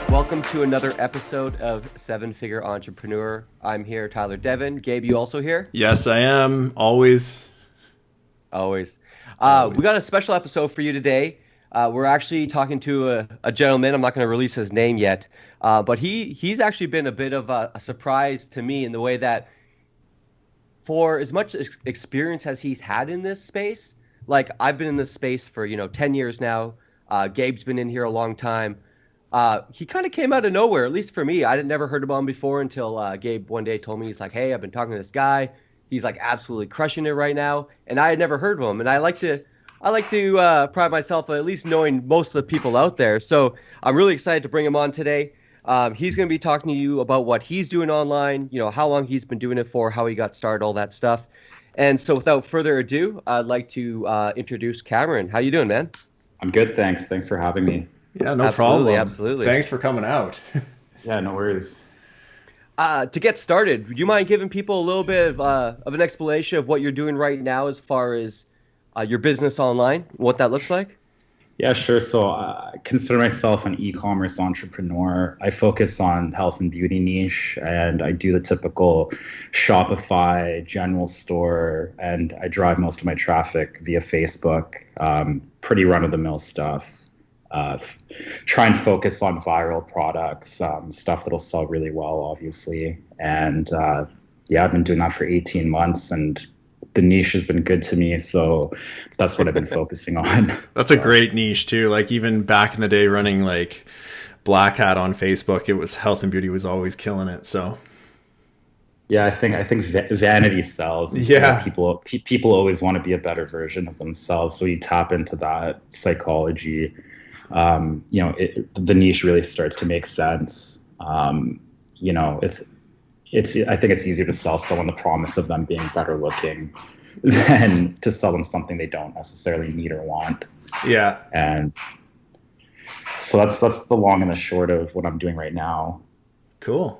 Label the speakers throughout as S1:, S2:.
S1: Welcome to another episode of Seven Figure Entrepreneur. I'm here, Tyler Devin. Gabe, you also here?
S2: Yes, I am. Always.
S1: Always. We got a
S2: Always.
S1: special episode for you today. We're actually talking to a gentleman. I'm not going to release his name yet, but he's actually been a bit of a surprise to me in the way that for as much experience as he's had in this space, like I've been in this space for, 10 years now. Gabe's been in here a long time. He kind of came out of nowhere, at least for me. I had never heard of him before until Gabe one day told me, he's like, hey, I've been talking to this guy. He's like absolutely crushing it right now. And I had never heard of him. And I like to pride myself on at least knowing most of the people out there. So I'm really excited to bring him on today. He's going to be talking to you about what he's doing online, how long he's been doing it for, how he got started, all that stuff. And so without further ado, I'd like to introduce Cameron. How you doing, man?
S3: I'm good, thanks. Thanks for having me.
S2: Yeah, no
S1: Absolutely,
S2: problem.
S1: absolutely.
S2: Thanks for coming out.
S3: Yeah, no worries.
S1: To get started, would you mind giving people a little bit of an explanation of what you're doing right now as far as your business online, what that looks like?
S3: Yeah, sure. So I consider myself an e-commerce entrepreneur. I focus on health and beauty niche, and I do the typical Shopify general store, and I drive most of my traffic via Facebook. Pretty run-of-the-mill stuff. Try and focus on viral products, stuff that'll sell really well, obviously. And yeah, I've been doing that for 18 months, and the niche has been good to me, so that's what I've been focusing on.
S2: That's a great niche too. Like even back in the day running like Black Hat on Facebook, it was health and beauty was always killing it. So
S3: Yeah, I think vanity sells. And
S2: yeah.
S3: people always want to be a better version of themselves, so you tap into that psychology. The niche really starts to make sense. I think it's easier to sell someone the promise of them being better looking than to sell them something they don't necessarily need or want.
S2: Yeah.
S3: And so that's the long and the short of what I'm doing right now.
S2: Cool.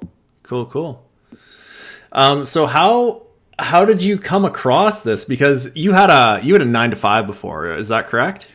S2: So how did you come across this? Because you had a 9 to 5 before, is that correct?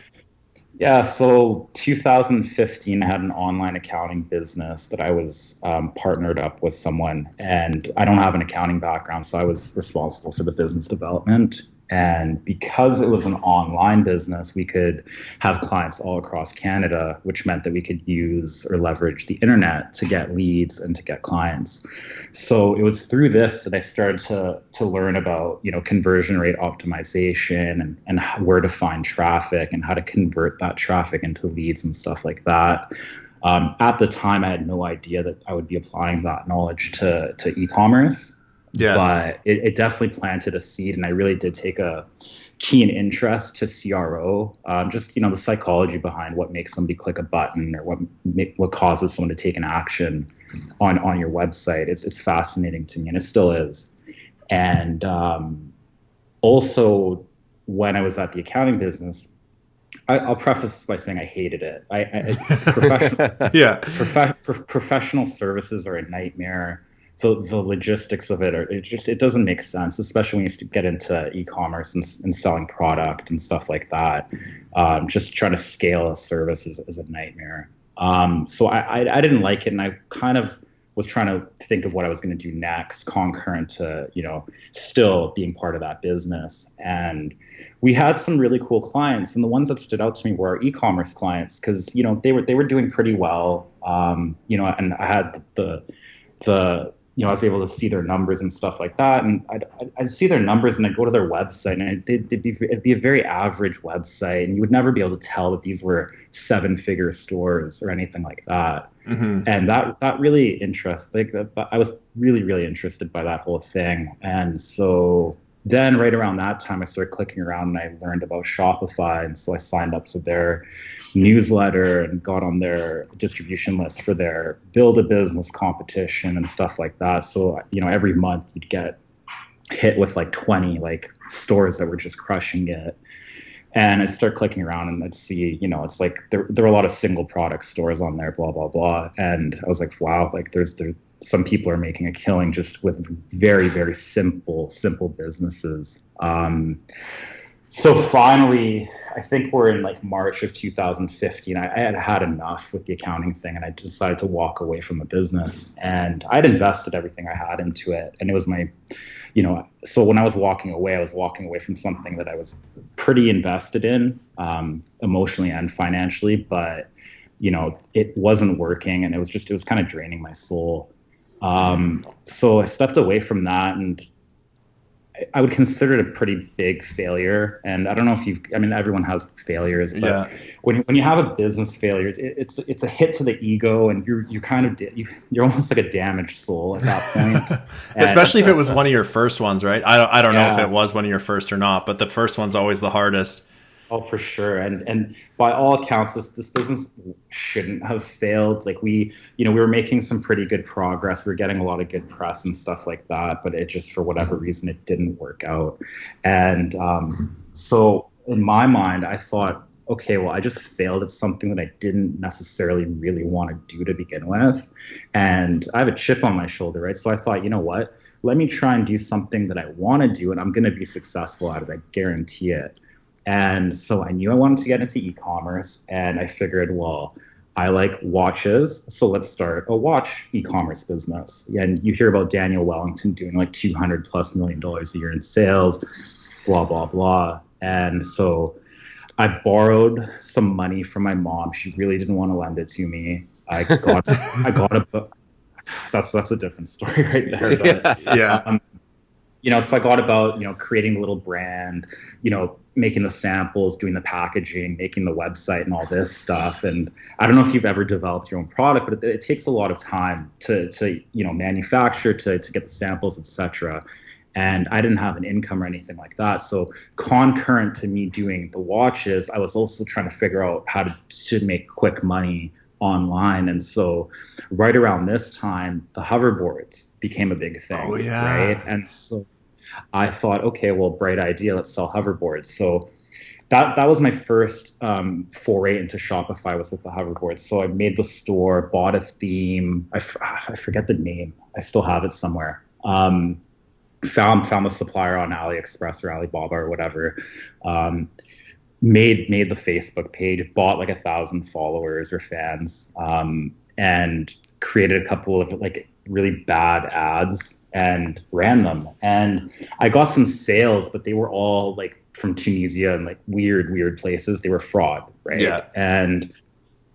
S3: Yeah, so 2015, I had an online accounting business that I was partnered up with someone, and I don't have an accounting background, so I was responsible for the business development. And because it was an online business, we could have clients all across Canada, which meant that we could use or leverage the internet to get leads and to get clients. So it was through this that I started to learn about, conversion rate optimization and where to find traffic and how to convert that traffic into leads and stuff like that. At the time, I had no idea that I would be applying that knowledge to e-commerce.
S2: Yeah.
S3: But it definitely planted a seed, and I really did take a keen interest to CRO, just the psychology behind what makes somebody click a button or what causes someone to take an action on your website. It's fascinating to me, and it still is. And also, when I was at the accounting business, I'll preface this by saying I hated it. It's professional.
S2: Yeah.
S3: Professional services are a nightmare. The logistics of it doesn't make sense, especially when you get into e-commerce and selling product and stuff like that. Just trying to scale a service is a nightmare. So I didn't like it, and I kind of was trying to think of what I was going to do next, concurrent to still being part of that business. And we had some really cool clients, and the ones that stood out to me were our e-commerce clients, because they were doing pretty well. And I had the I was able to see their numbers and stuff like that. And I'd see their numbers and I'd go to their website, and it'd be a very average website. And you would never be able to tell that these were 7-figure stores or anything like that. Mm-hmm. And that really I was really, really interested by that whole thing. And so then right around that time, I started clicking around and I learned about Shopify. And so I signed up to their newsletter and got on their distribution list for their Build a Business competition and stuff like that. So, every month you'd get hit with like 20 like stores that were just crushing it. And I'd start clicking around and I'd see, it's like there were a lot of single product stores on there, blah, blah, blah. And I was like, wow, like there's some people are making a killing just with very, very simple businesses. So finally, I think we're in like March of 2015. I had had enough with the accounting thing, and I decided to walk away from the business. And I'd invested everything I had into it, and it was my, so when I was walking away, I was walking away from something that I was pretty invested in, emotionally and financially, but it wasn't working, and it was kind of draining my soul. So I stepped away from that, and I would consider it a pretty big failure. And I don't know if everyone has failures, but when you have a business failure, it's a hit to the ego, and you're almost like a damaged soul at that point.
S2: Especially if it was one of your first ones, right? I don't know if it was one of your first or not, but the first one's always the hardest.
S3: Oh, for sure. And by all accounts, this business shouldn't have failed. Like we were making some pretty good progress. We were getting a lot of good press and stuff like that, but it just, for whatever reason, it didn't work out. And so in my mind, I thought, okay, well, I just failed at something that I didn't necessarily really want to do to begin with. And I have a chip on my shoulder, right? So I thought, you know what? Let me try and do something that I want to do, and I'm going to be successful at it. I guarantee it. And so I knew I wanted to get into e-commerce, and I figured, well, I like watches, so let's start a watch e-commerce business. And you hear about Daniel Wellington doing like $200+ million a year in sales, blah, blah, blah. And so I borrowed some money from my mom. She really didn't want to lend it to me. I got a book. That's a different story right there. But, so I got about, creating a little brand, making the samples, doing the packaging, making the website and all this stuff. And I don't know if you've ever developed your own product, but it takes a lot of time to manufacture, to get the samples, etc. And I didn't have an income or anything like that. So concurrent to me doing the watches, I was also trying to figure out how to make quick money online. And so right around this time, the hoverboards became a big thing.
S2: Oh, yeah.
S3: Right. And so I thought, okay, well, bright idea. Let's sell hoverboards. So that was my first foray into Shopify, was with the hoverboards. So I made the store, bought a theme. I forget the name. I still have it somewhere. Found the supplier on AliExpress or Alibaba or whatever. Made the Facebook page, bought like 1,000 followers or fans, and created a couple of like really bad ads and ran them. And I got some sales, but they were all like from Tunisia and like weird places. They were fraud, right? Yeah. And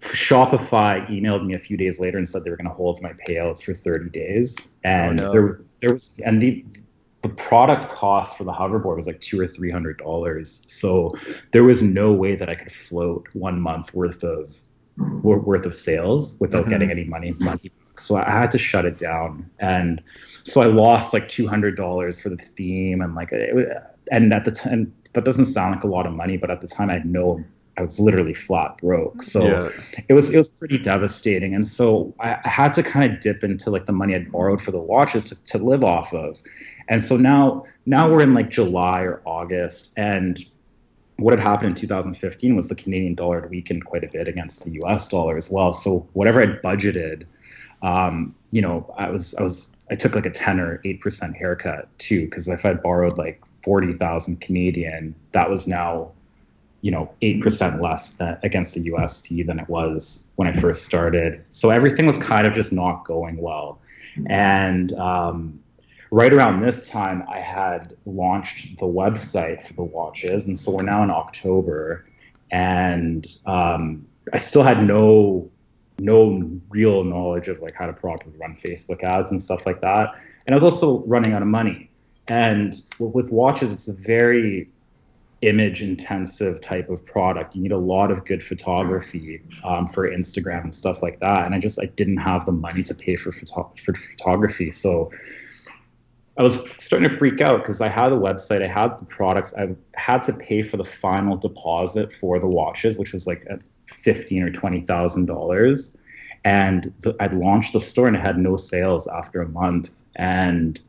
S3: Shopify emailed me a few days later and said they were going to hold my payouts for 30 days. And there was, and the product cost for the hoverboard was like $200 or $300. So there was no way that I could float 1 month worth of sales without getting any money. So I had to shut it down. And so I lost like $200 for the theme, and and at the time, that doesn't sound like a lot of money, but at the time I was literally flat broke. So it was pretty devastating. And so I had to kind of dip into like the money I'd borrowed for the watches to live off of. And so now we're in like July or August, and what had happened in 2015 was the Canadian dollar had weakened quite a bit against the US dollar as well. So whatever I'd budgeted, I took like a 10 or 8% haircut too, because if I'd borrowed like 40,000 Canadian, that was now 8% less against the USD than it was when I first started. So everything was kind of just not going well. And right around this time, I had launched the website for the watches. And so we're now in October, and I still had no real knowledge of like how to properly run Facebook ads and stuff like that. And I was also running out of money. And with watches, it's a very image intensive type of product. You need a lot of good photography for Instagram and stuff like that. And I didn't have the money to pay for photography. So I was starting to freak out because I had the website, I had the products, I had to pay for the final deposit for the watches, which was like $15,000 or $20,000. And I'd launched the store and it had no sales after a month. And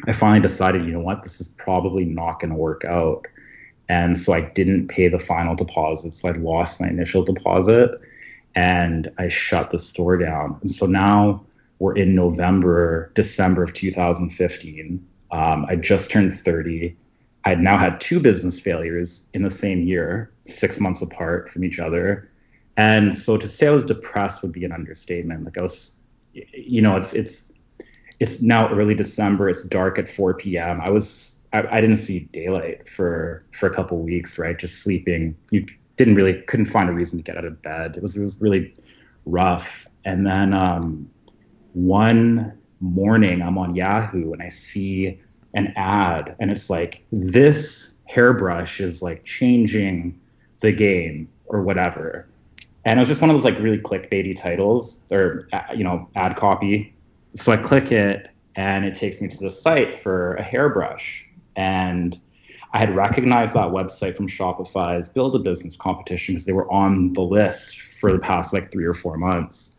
S3: I finally decided, you know what, this is probably not going to work out. And so I didn't pay the final deposit. So I lost my initial deposit and I shut the store down. And so now we're in December of 2015. I just turned 30. I had now had two business failures in the same year, 6 months apart from each other. And so to say I was depressed would be an understatement. Like I was, it's now early December. It's dark at 4 p.m. I didn't see daylight for a couple of weeks, right? Just sleeping. You couldn't find a reason to get out of bed. It was really rough. And then one morning I'm on Yahoo and I see an ad and it's like, this hairbrush is like changing the game or whatever. And it was just one of those like really clickbaity titles or, ad copy. So I click it and it takes me to the site for a hairbrush. And I had recognized that website from Shopify's Build a Business competition because they were on the list for the past like 3 or 4 months.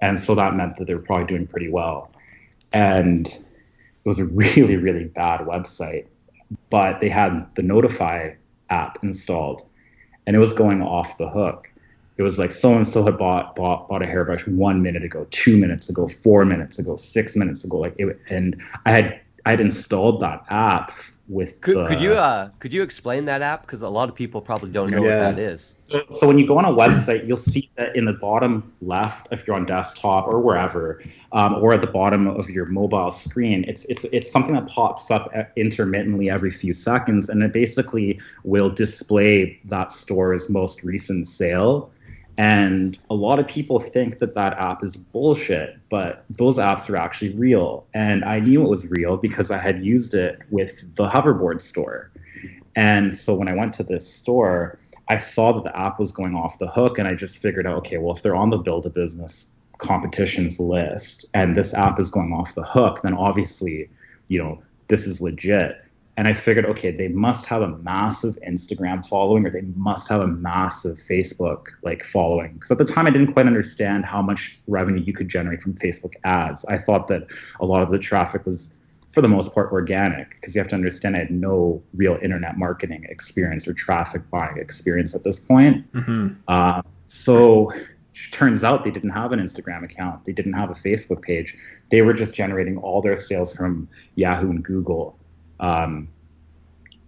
S3: And so that meant that they were probably doing pretty well. And it was a really, really bad website, but they had the Notify app installed and it was going off the hook. It was like so-and-so had bought a hairbrush 1 minute ago, 2 minutes ago, 4 minutes ago, 6 minutes ago. And I had installed that app with
S1: could you explain that app? Because a lot of people probably don't know what that is.
S3: So when you go on a website, you'll see that in the bottom left, if you're on desktop or wherever, or at the bottom of your mobile screen, it's something that pops up intermittently every few seconds, and it basically will display that store's most recent sale. And a lot of people think that app is bullshit, but those apps are actually real. And I knew it was real because I had used it with the hoverboard store. And so when I went to this store, I saw that the app was going off the hook, and I just figured out, okay, well, if they're on the Build a Business competitions list and this app is going off the hook, then obviously, this is legit. And I figured, okay, they must have a massive Instagram following, or they must have a massive Facebook following. Because at the time, I didn't quite understand how much revenue you could generate from Facebook ads. I thought that a lot of the traffic was, for the most part, organic. Because you have to understand, I had no real internet marketing experience or traffic buying experience at this point. Mm-hmm. So it turns out they didn't have an Instagram account. They didn't have a Facebook page. They were just generating all their sales from Yahoo and Google.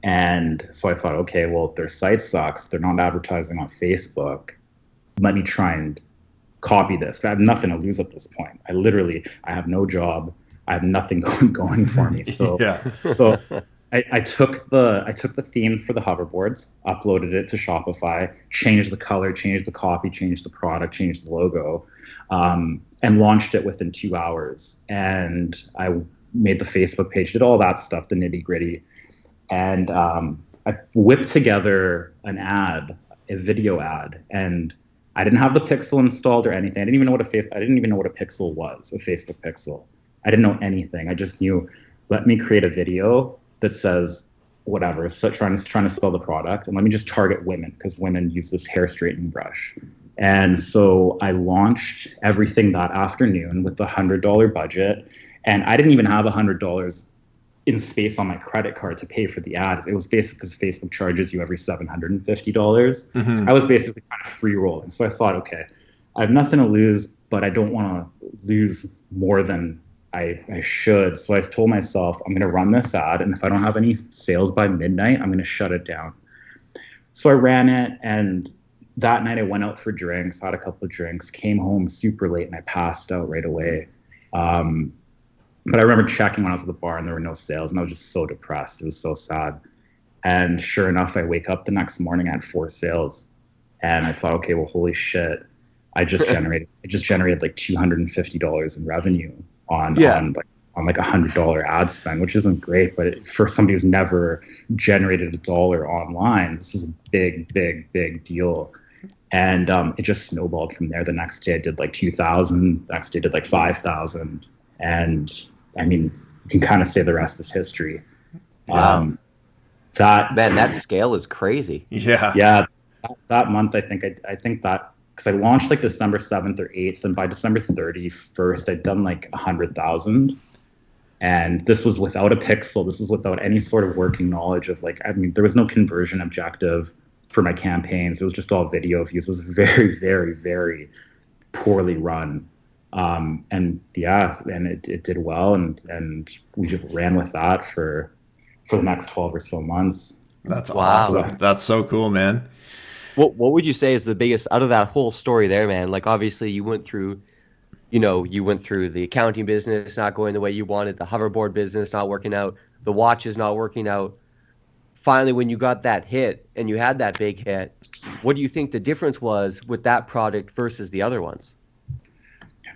S3: And so I thought, okay, well, their site sucks. They're not advertising on Facebook. Let me try and copy this. I have nothing to lose at this point. I have no job. I have nothing going for me. So, so I took the theme for the hoverboards, uploaded it to Shopify, changed the color, changed the copy, changed the product, changed the logo, and launched it within 2 hours. And I made the Facebook page, did all that stuff, the nitty gritty. And I whipped together an ad, a video ad, and I didn't have the pixel installed or anything. I didn't even know what a pixel was, a Facebook pixel. I didn't know anything. I just knew, let me create a video that says whatever, so trying to sell the product, and let me just target women because women use this hair straightening brush. And so I launched everything that afternoon with the $100 budget. And I didn't even have $100 in space on my credit card to pay for the ad. It was basically because Facebook charges you every $750. Mm-hmm. I was basically kind of free rolling. So I thought, okay, I have nothing to lose, but I don't want to lose more than I should. So I told myself, I'm going to run this ad, and if I don't have any sales by midnight, I'm going to shut it down. So I ran it, and that night I went out for drinks, had a couple of drinks, came home super late, and I passed out right away. But I remember checking when I was at the bar and there were no sales, and I was just so depressed. It was so sad. And sure enough, I wake up the next morning, I had 4 sales. And I thought, okay, well, holy shit. I just generated like $250 in revenue on like $100 ad spend, which isn't great, but for somebody who's never generated a dollar online, this is a big, big, big deal. And it just snowballed from there. The next day I did like 2,000. The next day I did like 5,000. And I mean, you can kind of say the rest is history.
S1: Yeah. That scale is crazy.
S3: Yeah. That month, I think that, because I launched like December 7th or 8th, and by December 31st, I'd done like 100,000. And this was without a pixel. This was without any sort of working knowledge of there was no conversion objective for my campaigns. It was just all video views. It was very, very, very poorly run. And it did well, and we just ran with that for for the next 12 or so months.
S2: That's
S1: Wow.
S2: awesome. That's so cool, man.
S1: What would you say is the biggest out of that whole story there, man? Like obviously you went through, you went through the accounting business not going the way you wanted, the hoverboard business not working out, the watches not working out. Finally, when you got that hit and you had that big hit, what do you think the difference was with that product versus the other ones?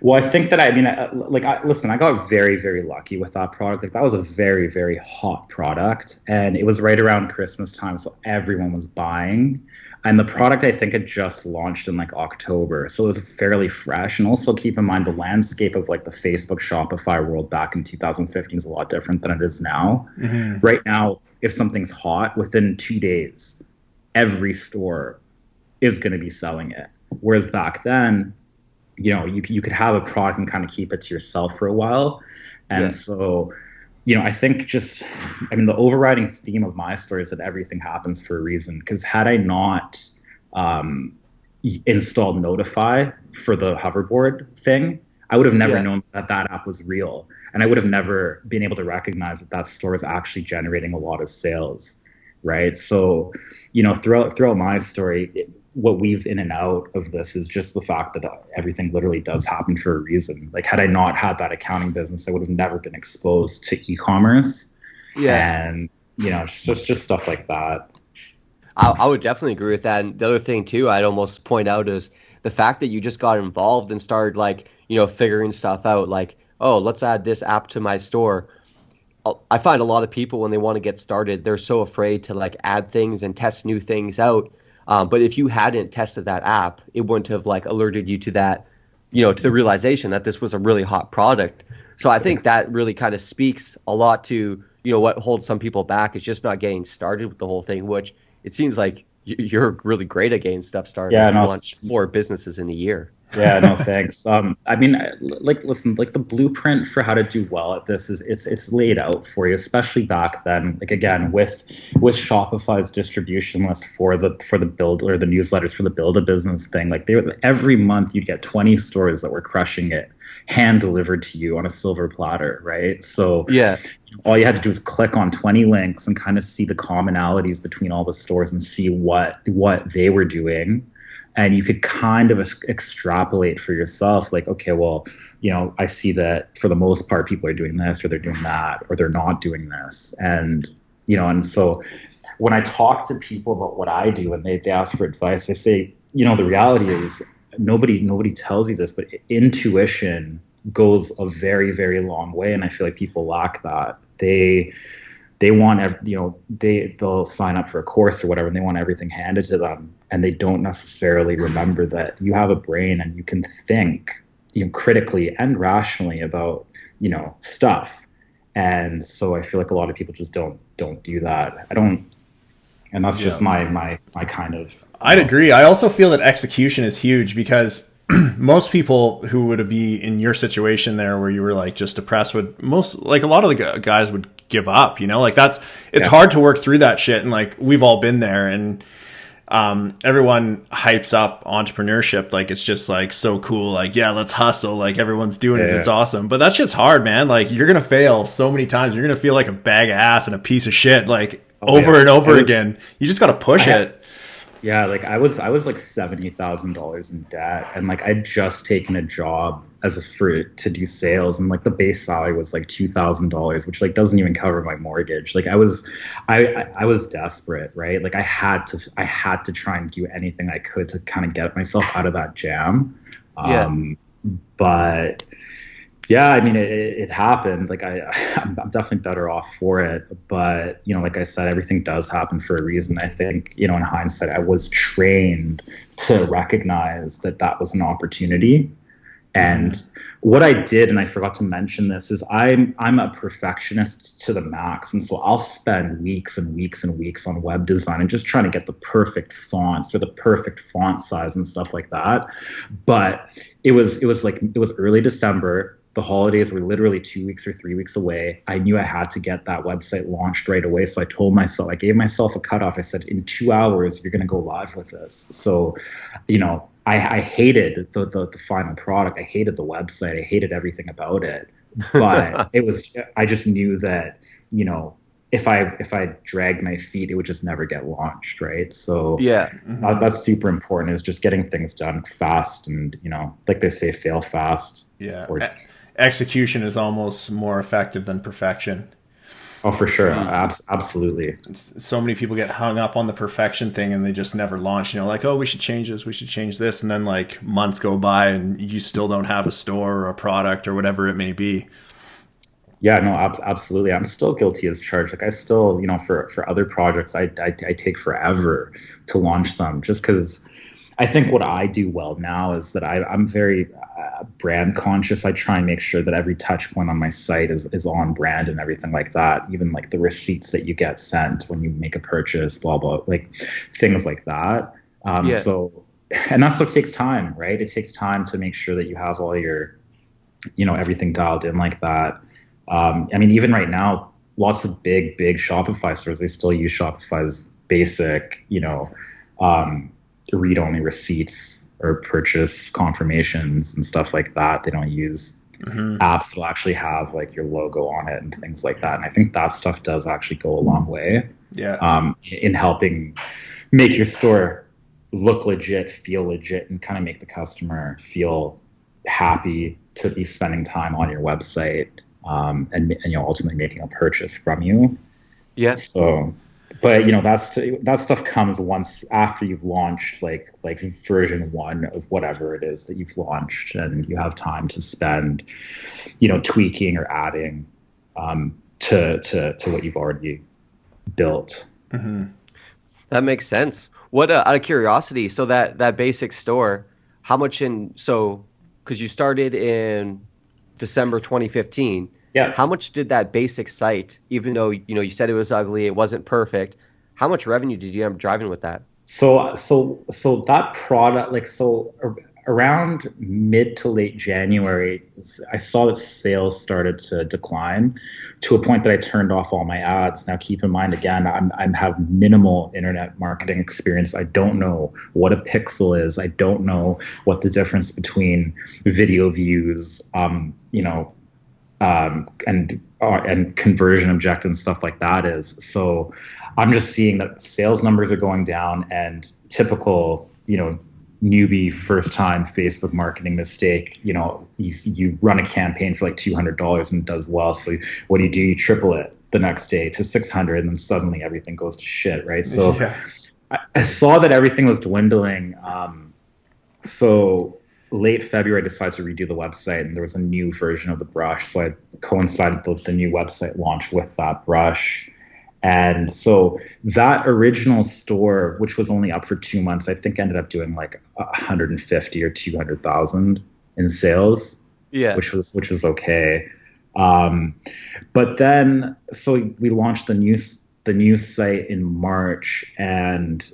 S3: Well, I think that listen, I got very, very lucky with that product. Like that was a very, very hot product, and it was right around Christmas time, so everyone was buying. And the product I think had just launched in like October, so it was fairly fresh. And also keep in mind the landscape of like the Facebook Shopify world back in 2015 is a lot different than it is now.
S2: Mm-hmm.
S3: Right now, if something's hot, within 2 days, every store is going to be selling it. Whereas back then, you could have a product and kind of keep it to yourself for a while. And so, I think the overriding theme of my story is that everything happens for a reason. Because had I not installed Notify for the hoverboard thing, I would have never known that app was real. And I would have never been able to recognize that store is actually generating a lot of sales, right? So, throughout my story, what weaves in and out of this is just the fact that everything literally does happen for a reason. Like had I not had that accounting business, I would have never been exposed to e-commerce. And just stuff like that.
S1: I would definitely agree with that. And the other thing too, I'd almost point out is the fact that you just got involved and started like, figuring stuff out, like, oh, let's add this app to my store. I find a lot of people when they want to get started, they're so afraid to like add things and test new things out. But if you hadn't tested that app, it wouldn't have like alerted you to that, to the realization that this was a really hot product. So I think that really kind of speaks a lot to, what holds some people back is just not getting started with the whole thing, which it seems like you're really great at getting stuff started. You launched 4 businesses in a year.
S3: Yeah, no, thanks. Listen, like the blueprint for how to do well at this is it's laid out for you, especially back then. Like again, with Shopify's distribution list for the build or the newsletters for the build a business thing, like every month you'd get 20 stores that were crushing it, hand delivered to you on a silver platter, right? So all you had to do was click on 20 links and kind of see the commonalities between all the stores and see what they were doing. And you could kind of extrapolate for yourself, like, okay, well, I see that for the most part, people are doing this or they're doing that or they're not doing this. And, and so when I talk to people about what I do and they ask for advice, I say, the reality is nobody tells you this, but intuition goes a very, very long way. And I feel like people lack that. They want, they'll sign up for a course or whatever, and they want everything handed to them. And they don't necessarily remember that you have a brain and you can think, critically and rationally about, stuff. And so I feel like a lot of people just don't do that. And that's just my kind of.
S2: I'd agree. I also feel that execution is huge because most people who would be in your situation there where you were like just depressed a lot of the guys would give up, it's hard to work through that shit. And like, we've all been there, and everyone hypes up entrepreneurship. Like, it's just like so cool. Like, yeah, let's hustle. Like everyone's doing it. It's awesome. But that shit's hard, man. Like you're going to fail so many times. You're going to feel like a bag of ass and a piece of shit, like over and over again. You just got to push it.
S3: Yeah, like I was like $70,000 in debt, and like I'd just taken a job to do sales, and like the base salary was like $2,000, which like doesn't even cover my mortgage. Like I was desperate, right? Like I had to try and do anything I could to kind of get myself out of that jam. But yeah, I mean, it happened. Like I'm definitely better off for it. But, like I said, everything does happen for a reason. I think, in hindsight, I was trained to recognize that was an opportunity. And what I did, and I forgot to mention this, is I'm a perfectionist to the max. And so I'll spend weeks and weeks and weeks on web design and just trying to get the perfect fonts or the perfect font size and stuff like that. But it was early December. The holidays were literally 2 weeks or 3 weeks away. I knew I had to get that website launched right away. So I gave myself a cutoff. I said, in 2 hours, you're going to go live with this. So, I hated the final product. I hated the website. I hated everything about it. But I just knew that, if I dragged my feet, it would just never get launched, right? So
S1: Yeah.
S3: that's super important, is just getting things done fast, and like they say, fail fast.
S2: Yeah.
S3: Or
S2: Execution is almost more effective than perfection.
S3: oh, for sure,
S1: Mm.
S3: absolutely.
S2: So many people get hung up on the perfection thing and they just never launch. Like, oh, we should change this, we should change this, and then like months go by and you still don't have a store or a product or whatever it may be.
S3: Yeah, no, absolutely. I'm still guilty as charged. Like I still, for other projects, I take forever to launch them, just because I think what I do well now is that I'm very brand conscious. I try and make sure that every touch point on my site is on brand and everything like that. Even like the receipts that you get sent when you make a purchase, blah, blah, like things like that.
S1: Yeah.
S3: So, and that stuff takes time, right? It takes time to make sure that you have all your, everything dialed in like that. I mean, even right now, lots of big Shopify stores, they still use Shopify's basic, read-only receipts or purchase confirmations and stuff like that. They don't use apps that will actually have like your logo on it and things like that. And I think that stuff does actually go a long way.
S2: Yeah.
S3: In helping make your store look legit, feel legit, and kind of make the customer feel happy to be spending time on your website, and ultimately making a purchase from you.
S1: Yes.
S3: So, but that stuff comes once after you've launched like version 1 of whatever it is that you've launched, and you have time to spend, tweaking or adding to what you've already built.
S1: That makes sense. What out of curiosity, so that basic store, how much because you started in December 2015.
S3: Yeah.
S1: How much did that basic site, even though you said it was ugly, it wasn't perfect, how much revenue did you end up driving with that?
S3: So that product, around mid to late January, I saw that sales started to decline to a point that I turned off all my ads. Now, keep in mind, again, I have minimal internet marketing experience. I don't know what a pixel is. I don't know what the difference between video views, and conversion objective and stuff like that is. So I'm just seeing that sales numbers are going down, and typical, newbie first time Facebook marketing mistake, you run a campaign for like $200 and it does well. So what do? You triple it the next day to 600, and then suddenly everything goes to shit, right? So yeah. I saw that everything was dwindling. So late February, I decided to redo the website, and there was a new version of the brush. So I coincided the new website launch with that brush. And so that original store, which was only up for 2 months, I think ended up doing like 150 or 200,000 in sales.
S1: Yeah,
S3: which was okay. But then, so we launched the new site in March, and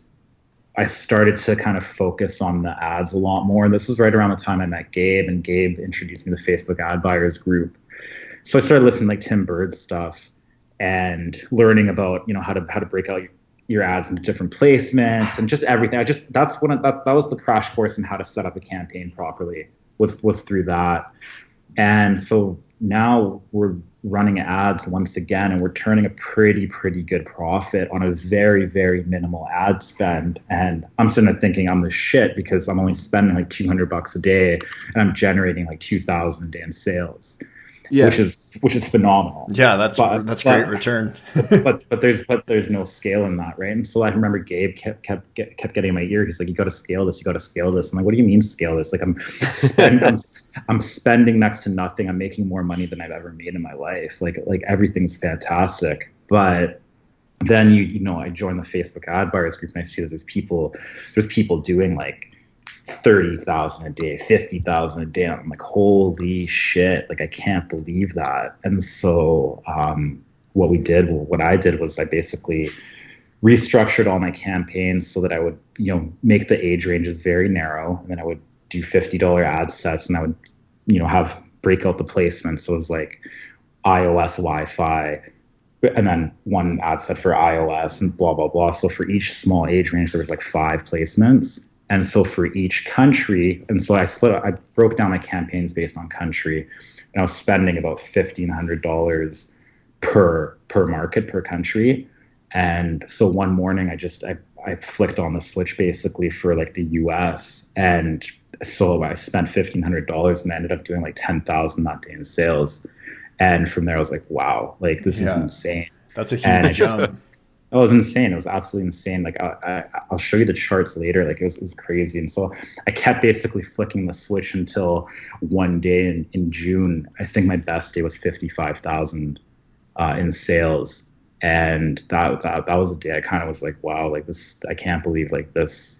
S3: I started to kind of focus on the ads a lot more. This was right around the time I met Gabe, and Gabe introduced me to the Facebook ad buyers group. So I started listening to like Tim Bird's stuff and learning about, how to break out your ads into different placements and just everything. That was the crash course in how to set up a campaign properly, was through that. And so now we're running ads once again, and we're turning a pretty good profit on a very, very minimal ad spend. And I'm sitting there thinking I'm the shit, because I'm only spending like $200 a day and I'm generating like 2,000 a day in sales. Yeah. which is phenomenal.
S2: Yeah, that's great return.
S3: but there's no scale in that, right? And so I remember Gabe kept getting in my ear. He's like, you got to scale this. I'm like, what do you mean scale this? Like I'm spending next to nothing. I'm making more money than I've ever made in my life. Like everything's fantastic. But then I joined the Facebook ad buyers group, and I see that there's people doing like 30,000 a day, 50,000 a day. I'm like, holy shit, like I can't believe that. And so what I did was I basically restructured all my campaigns so that I would, make the age ranges very narrow, and then I would do $50 ad sets, and I would, have break out the placements. So it was like iOS, Wi-Fi, and then one ad set for iOS, and blah, blah, blah. So for each small age range, there was like 5 placements. And so for each country, and so I broke down my campaigns based on country, and I was spending about $1,500 per market, per country. And so one morning I flicked on the switch basically for like the US, and so I spent $1,500 and I ended up doing like 10,000 that day in sales. And from there I was like, wow, like this is insane.
S2: That's a huge jump.
S3: It was insane. It was absolutely insane. Like I'll show you the charts later. Like it was crazy. And so I kept basically flicking the switch until one day in June, I think my best day was 55,000 in sales. And that was a day I kind of was like, wow, like this, I can't believe like this,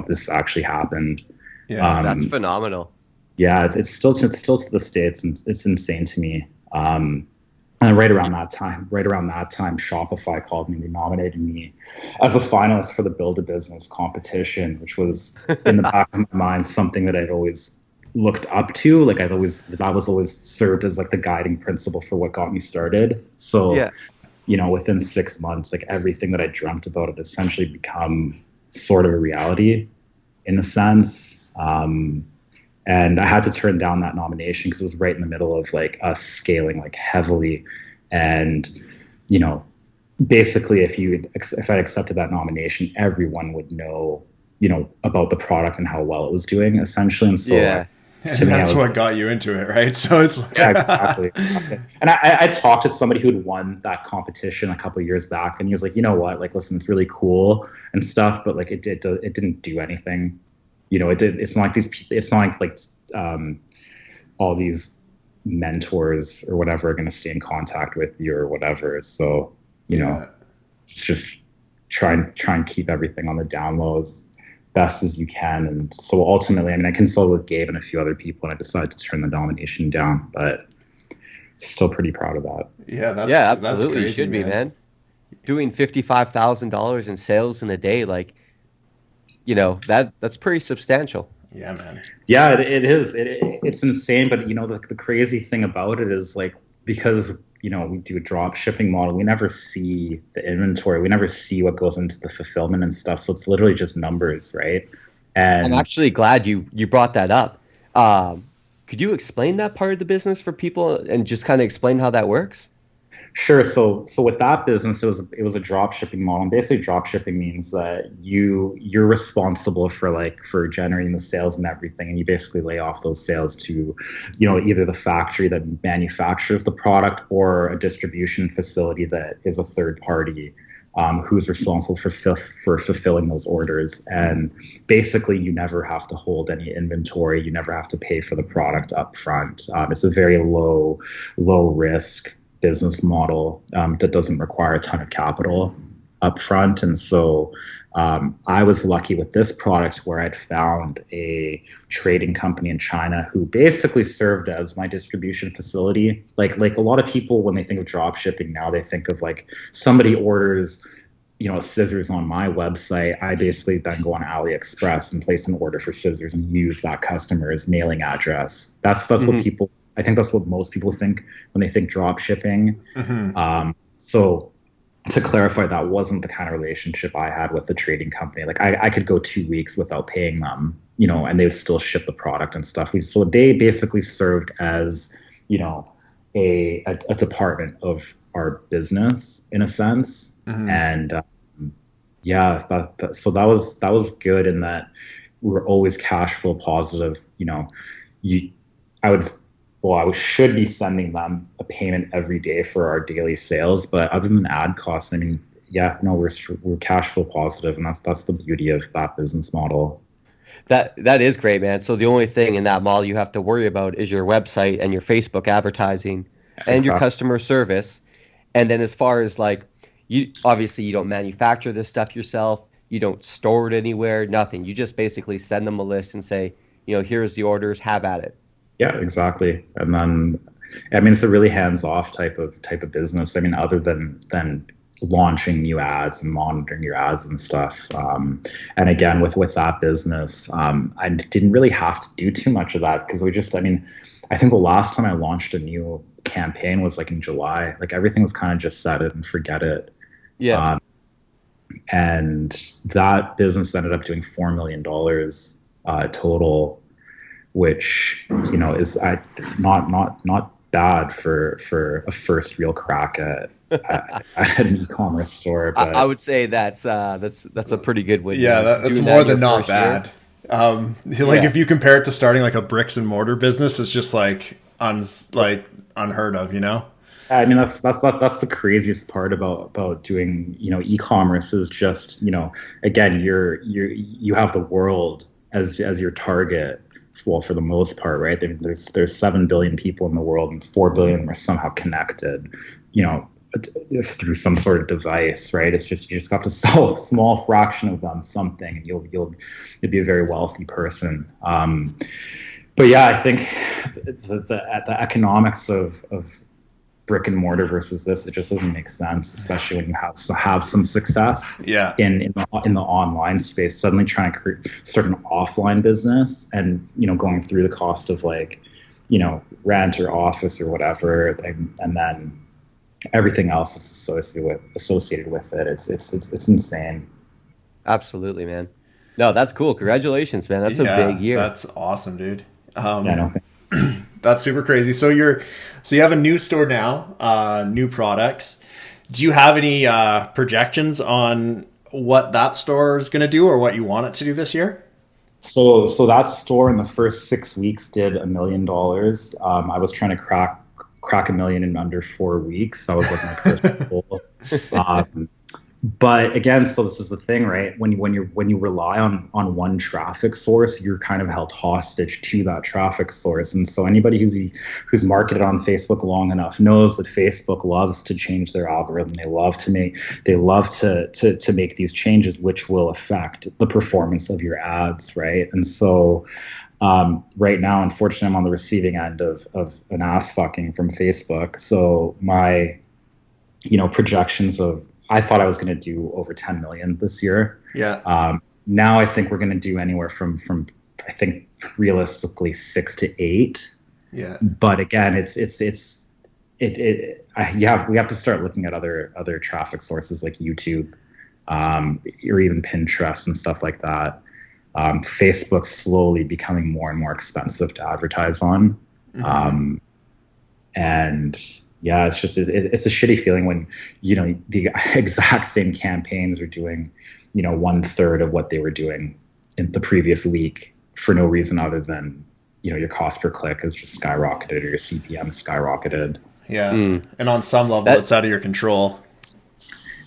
S3: this actually happened.
S1: Yeah, that's phenomenal.
S3: Yeah, it's still to this day, it's insane to me. And right around that time, Shopify called me. They nominated me as a finalist for the Build a Business competition, which was in the back of my mind something that I'd always looked up to. Like that was always served as like the guiding principle for what got me started. So, within 6 months, like everything that I dreamt about had essentially become sort of a reality, in a sense. And I had to turn down that nomination because it was right in the middle of like us scaling like heavily. And, basically if I'd accepted that nomination, everyone would know, about the product and how well it was doing essentially. And so
S2: and that's what got you into it, right? So it's like
S3: exactly. And I talked to somebody who had won that competition a couple of years back, and he was like, you know what, like, listen, it's really cool and stuff, but like it didn't do anything. It's not like all these mentors or whatever are going to stay in contact with you or whatever. So, it's just try and keep everything on the down low as best as you can. And so ultimately, I consulted with Gabe and a few other people, and I decided to turn the nomination down, but still pretty proud of that.
S2: Yeah,
S1: absolutely.
S2: That's crazy,
S1: you should be, man. Doing $55,000 in sales in a day, like, that's pretty substantial.
S2: Yeah, man.
S3: Yeah, it is. It's insane. But the crazy thing about it is like, because we do a drop shipping model, we never see the inventory, we never see what goes into the fulfillment and stuff. So it's literally just numbers, right? And
S1: I'm actually glad you brought that up. Could you explain that part of the business for people and just kind of explain how that works?
S3: Sure. So with that business, it was a drop shipping model. And basically drop shipping means that you're responsible for generating the sales and everything. And you basically lay off those sales to, either the factory that manufactures the product or a distribution facility that is a third party who's responsible for fulfilling those orders. And basically you never have to hold any inventory. You never have to pay for the product up front. It's a very low risk business model that doesn't require a ton of capital up front. And so I was lucky with this product where I'd found a trading company in China who basically served as my distribution facility. Like a lot of people, when they think of drop shipping now, they think of like somebody orders scissors on my website. I basically then go on AliExpress and place an order for scissors and use that customer's mailing address. That's what people, I think that's what most people think when they think drop shipping. So to clarify, that wasn't the kind of relationship I had with the trading company. Like I could go 2 weeks without paying them, and they would still ship the product and stuff. So they basically served as, a department of our business in a sense. And so that was good in that we're always cash flow positive. I should be sending them a payment every day for our daily sales, but other than ad costs, we're cash flow positive, and that's the beauty of that business model.
S1: That is great, man. So the only thing in that model you have to worry about is your website and your Facebook advertising and your customer service. And then as far as like, you don't manufacture this stuff yourself, you don't store it anywhere, nothing. You just basically send them a list and say, here's the orders, have at it.
S3: Yeah, exactly. And then, it's a really hands-off type of business. Other than launching new ads and monitoring your ads and stuff. And again, with that business, I didn't really have to do too much of that because I think the last time I launched a new campaign was like in July. Like everything was kind of just set it and forget it.
S1: Yeah.
S3: And that business ended up doing $4 million total, which is not bad for a first real crack at an e-commerce store. But
S1: I would say that's a pretty good win.
S2: Yeah, that's more than not bad. If you compare it to starting like a bricks and mortar business, it's just like unheard of, you know?
S3: I mean, that's the craziest part about doing, e-commerce is just, again, you have the world as your target. Well, for the most part, right? There's 7 billion people in the world, and 4 billion are somehow connected, through some sort of device, right? It's just, you just got to sell a small fraction of them something, and you'll be a very wealthy person. But yeah, I think the economics of brick and mortar versus this, it just doesn't make sense, especially when you have some success in the online space. Suddenly trying to start an offline business, and going through the cost of rent or office or whatever, and then everything else that's associated with it. It's insane.
S1: Absolutely, man. No, that's cool. Congratulations, man. That's a big year.
S2: That's awesome, dude. That's super crazy. So you have a new store now, new products. Do you have any projections on what that store is going to do or what you want it to do this year?
S3: So that store in the first 6 weeks did $1 million. I was trying to crack $1 million in under 4 weeks. That was like my personal goal. But again, so this is the thing, right? When you rely on one traffic source, you're kind of held hostage to that traffic source. And so anybody who's marketed on Facebook long enough knows that Facebook loves to change their algorithm. They love to make these changes, which will affect the performance of your ads, right? And so right now, unfortunately, I'm on the receiving end of an ass fucking from Facebook. So my projections of, I thought I was going to do over 10 million this year.
S2: Yeah.
S3: Now I think we're going to do anywhere from I think realistically 6 to 8.
S2: Yeah.
S3: But again, we have to start looking at other traffic sources like YouTube, or even Pinterest and stuff like that. Facebook's slowly becoming more and more expensive to advertise on. Mm-hmm. And yeah, it's a shitty feeling when, the exact same campaigns are doing, 1/3 of what they were doing in the previous week for no reason other than, your cost per click has just skyrocketed or your CPM skyrocketed.
S2: Yeah. And on some level, it's out of your control.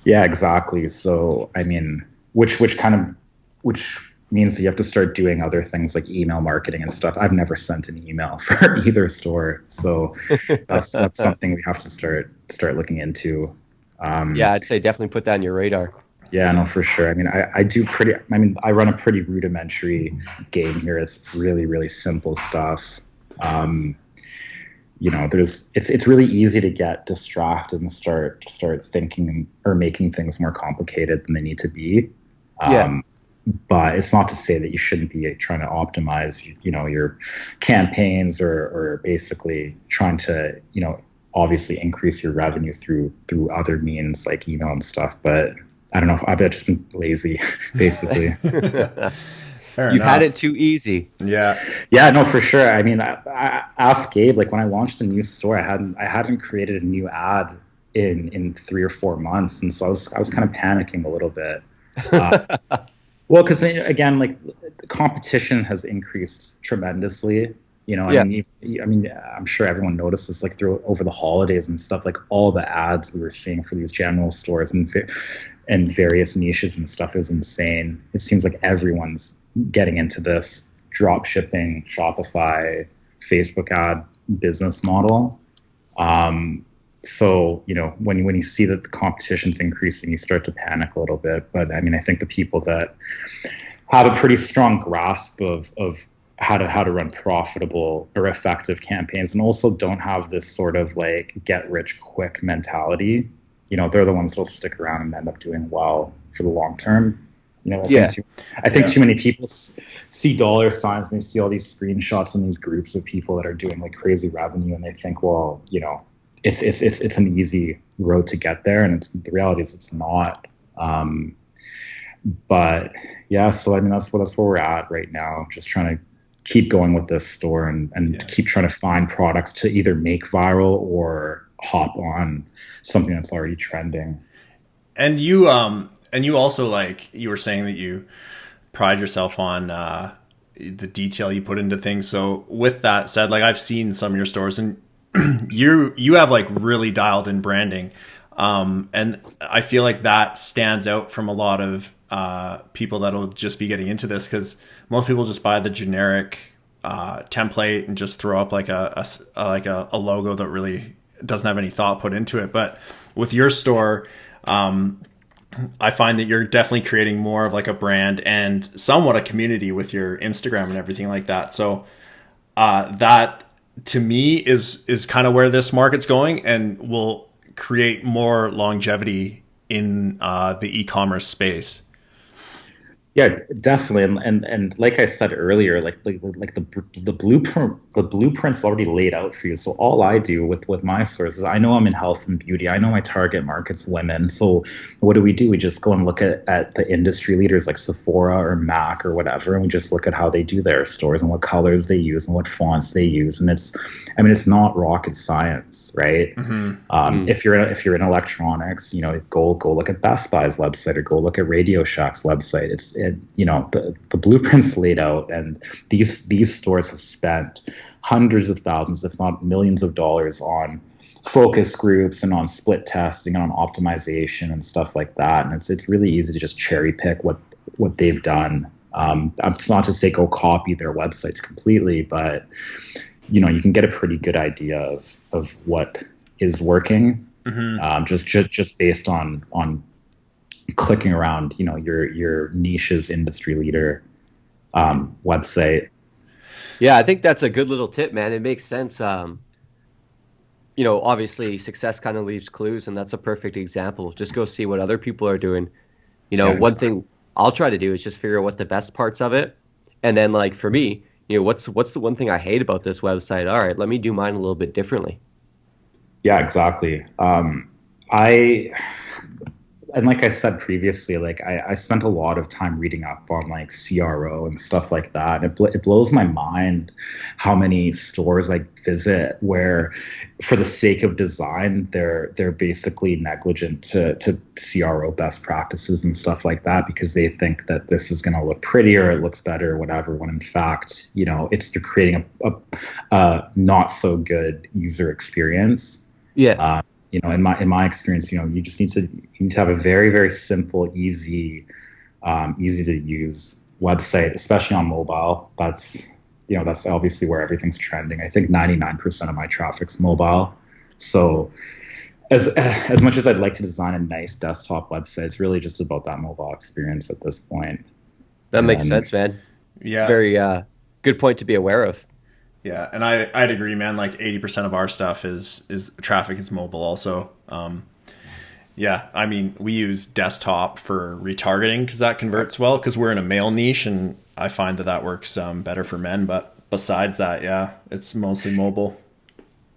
S3: Yeah, exactly. So, I mean, which means that you have to start doing other things like email marketing and stuff. I've never sent an email for either store, so that's something we have to start looking into.
S1: I'd say definitely put that on your radar.
S3: Yeah, no, for sure. I mean, I run a pretty rudimentary game here. It's really, really simple stuff. It's really easy to get distracted and start thinking or making things more complicated than they need to be. But it's not to say that you shouldn't be trying to optimize, your campaigns or basically trying to, obviously increase your revenue through other means like email and stuff. But I don't know. I've just been lazy, basically.
S2: Fair
S1: You've
S2: enough.
S1: had it too easy.
S2: Yeah.
S3: Yeah, no, for sure. I mean, I asked Gabe, like when I launched a new store, I hadn't created a new ad in 3 or 4 months, and so I was kind of panicking a little bit. Well, because again, like the competition has increased tremendously. I mean, I'm sure everyone notices like over the holidays and stuff, like all the ads we were seeing for these general stores and various niches and stuff is insane. It seems like everyone's getting into this drop shipping, Shopify, Facebook ad business model. So, when you see that the competition's increasing, you start to panic a little bit. But I mean, I think the people that have a pretty strong grasp of how to run profitable or effective campaigns, and also don't have this sort of like get rich quick mentality, they're the ones that'll stick around and end up doing well for the long term. I think too many people see dollar signs and they see all these screenshots in these groups of people that are doing like crazy revenue, and they think, well, it's an easy road to get there, and the reality is it's not. But yeah, so I mean that's where we're at right now, just trying to keep going with this store and keep trying to find products to either make viral or hop on something that's already trending.
S2: And you also, like you were saying, that you pride yourself on the detail you put into things. So with that said, like I've seen some of your stores, and you have like really dialed in branding. And I feel like that stands out from a lot of people that'll just be getting into this, because most people just buy the generic template and just throw up like a logo that really doesn't have any thought put into it. But with your store, I find that you're definitely creating more of like a brand and somewhat a community with your Instagram and everything like that. So that to me is kind of where this market's going, and will create more longevity in the e-commerce space.
S3: Yeah, definitely, and like I said earlier, like the blueprint's already laid out for you. So all I do with my sources, I know I'm in health and beauty. I know my target market's women. So what do? We just go and look at the industry leaders like Sephora or MAC or whatever, and we just look at how they do their stores and what colors they use and what fonts they use. And it's not rocket science, right?
S2: Mm-hmm.
S3: If you're in electronics, go look at Best Buy's website or go look at Radio Shack's website. The blueprint's laid out, and these stores have spent hundreds of thousands, if not millions of dollars on focus groups and on split testing and on optimization and stuff like that. And it's really easy to just cherry pick what they've done. It's not to say go copy their websites completely, but you can get a pretty good idea of what is working, just based on clicking around, your niche's industry leader website.
S1: Yeah, I think that's a good little tip, man. It makes sense. Obviously success kind of leaves clues, and that's a perfect example. Just go see what other people are doing. One thing I'll try to do is just figure out what the best parts of it. And then like for me, what's the one thing I hate about this website? All right, let me do mine a little bit differently.
S3: Yeah, exactly. And like I said previously, like I spent a lot of time reading up on like CRO and stuff like that. It blows my mind how many stores I visit where, for the sake of design, they're basically negligent to CRO best practices and stuff like that, because they think that this is going to look prettier, it looks better, or whatever. When in fact, you're creating a not so good user experience.
S1: Yeah.
S3: In my experience, you just need to have a very, very simple, easy to use website, especially on mobile. That's obviously where everything's trending. I think 99% of my traffic's mobile. So as much as I'd like to design a nice desktop website, it's really just about that mobile experience at this point.
S1: That makes sense, man.
S2: Yeah.
S1: Very good point to be aware of.
S2: Yeah, and I'd agree, man. Like 80% of our stuff is traffic is mobile also. Yeah, I mean, we use desktop for retargeting because that converts well, because we're in a male niche, and I find that works better for men. But besides that, yeah, it's mostly mobile.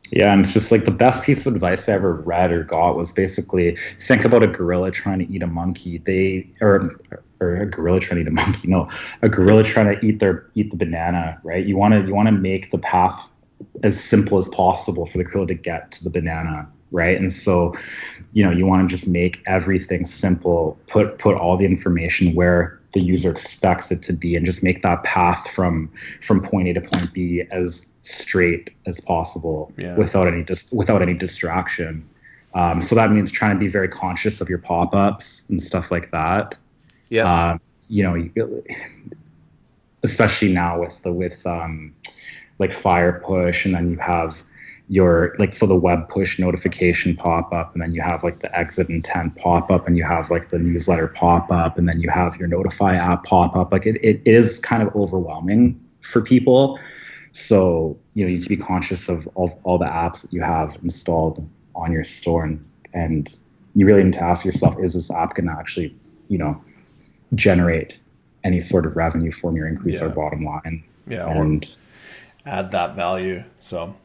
S3: Yeah, and it's just like the best piece of advice I ever read or got was basically, think about a gorilla trying to eat a monkey. Or a gorilla trying to eat a monkey. No, a gorilla trying to eat the banana, right? You want to make the path as simple as possible for the gorilla to get to the banana, right? And so, you want to just make everything simple, put all the information where the user expects it to be, and just make that path from point A to point B as straight as possible, without any distraction. So that means trying to be very conscious of your pop-ups and stuff like that.
S1: Yeah.
S3: Especially now with like Fire Push, and then you have your the web push notification pop up, and then you have like the exit intent pop up, and you have like the newsletter pop up, and then you have your Notify app pop up. Like it is kind of overwhelming for people. So you need to be conscious of all the apps that you have installed on your store, and you really need to ask yourself, is this app going to actually, generate any sort of revenue for me or increase our bottom line?
S2: Yeah,
S3: and
S2: add that value. So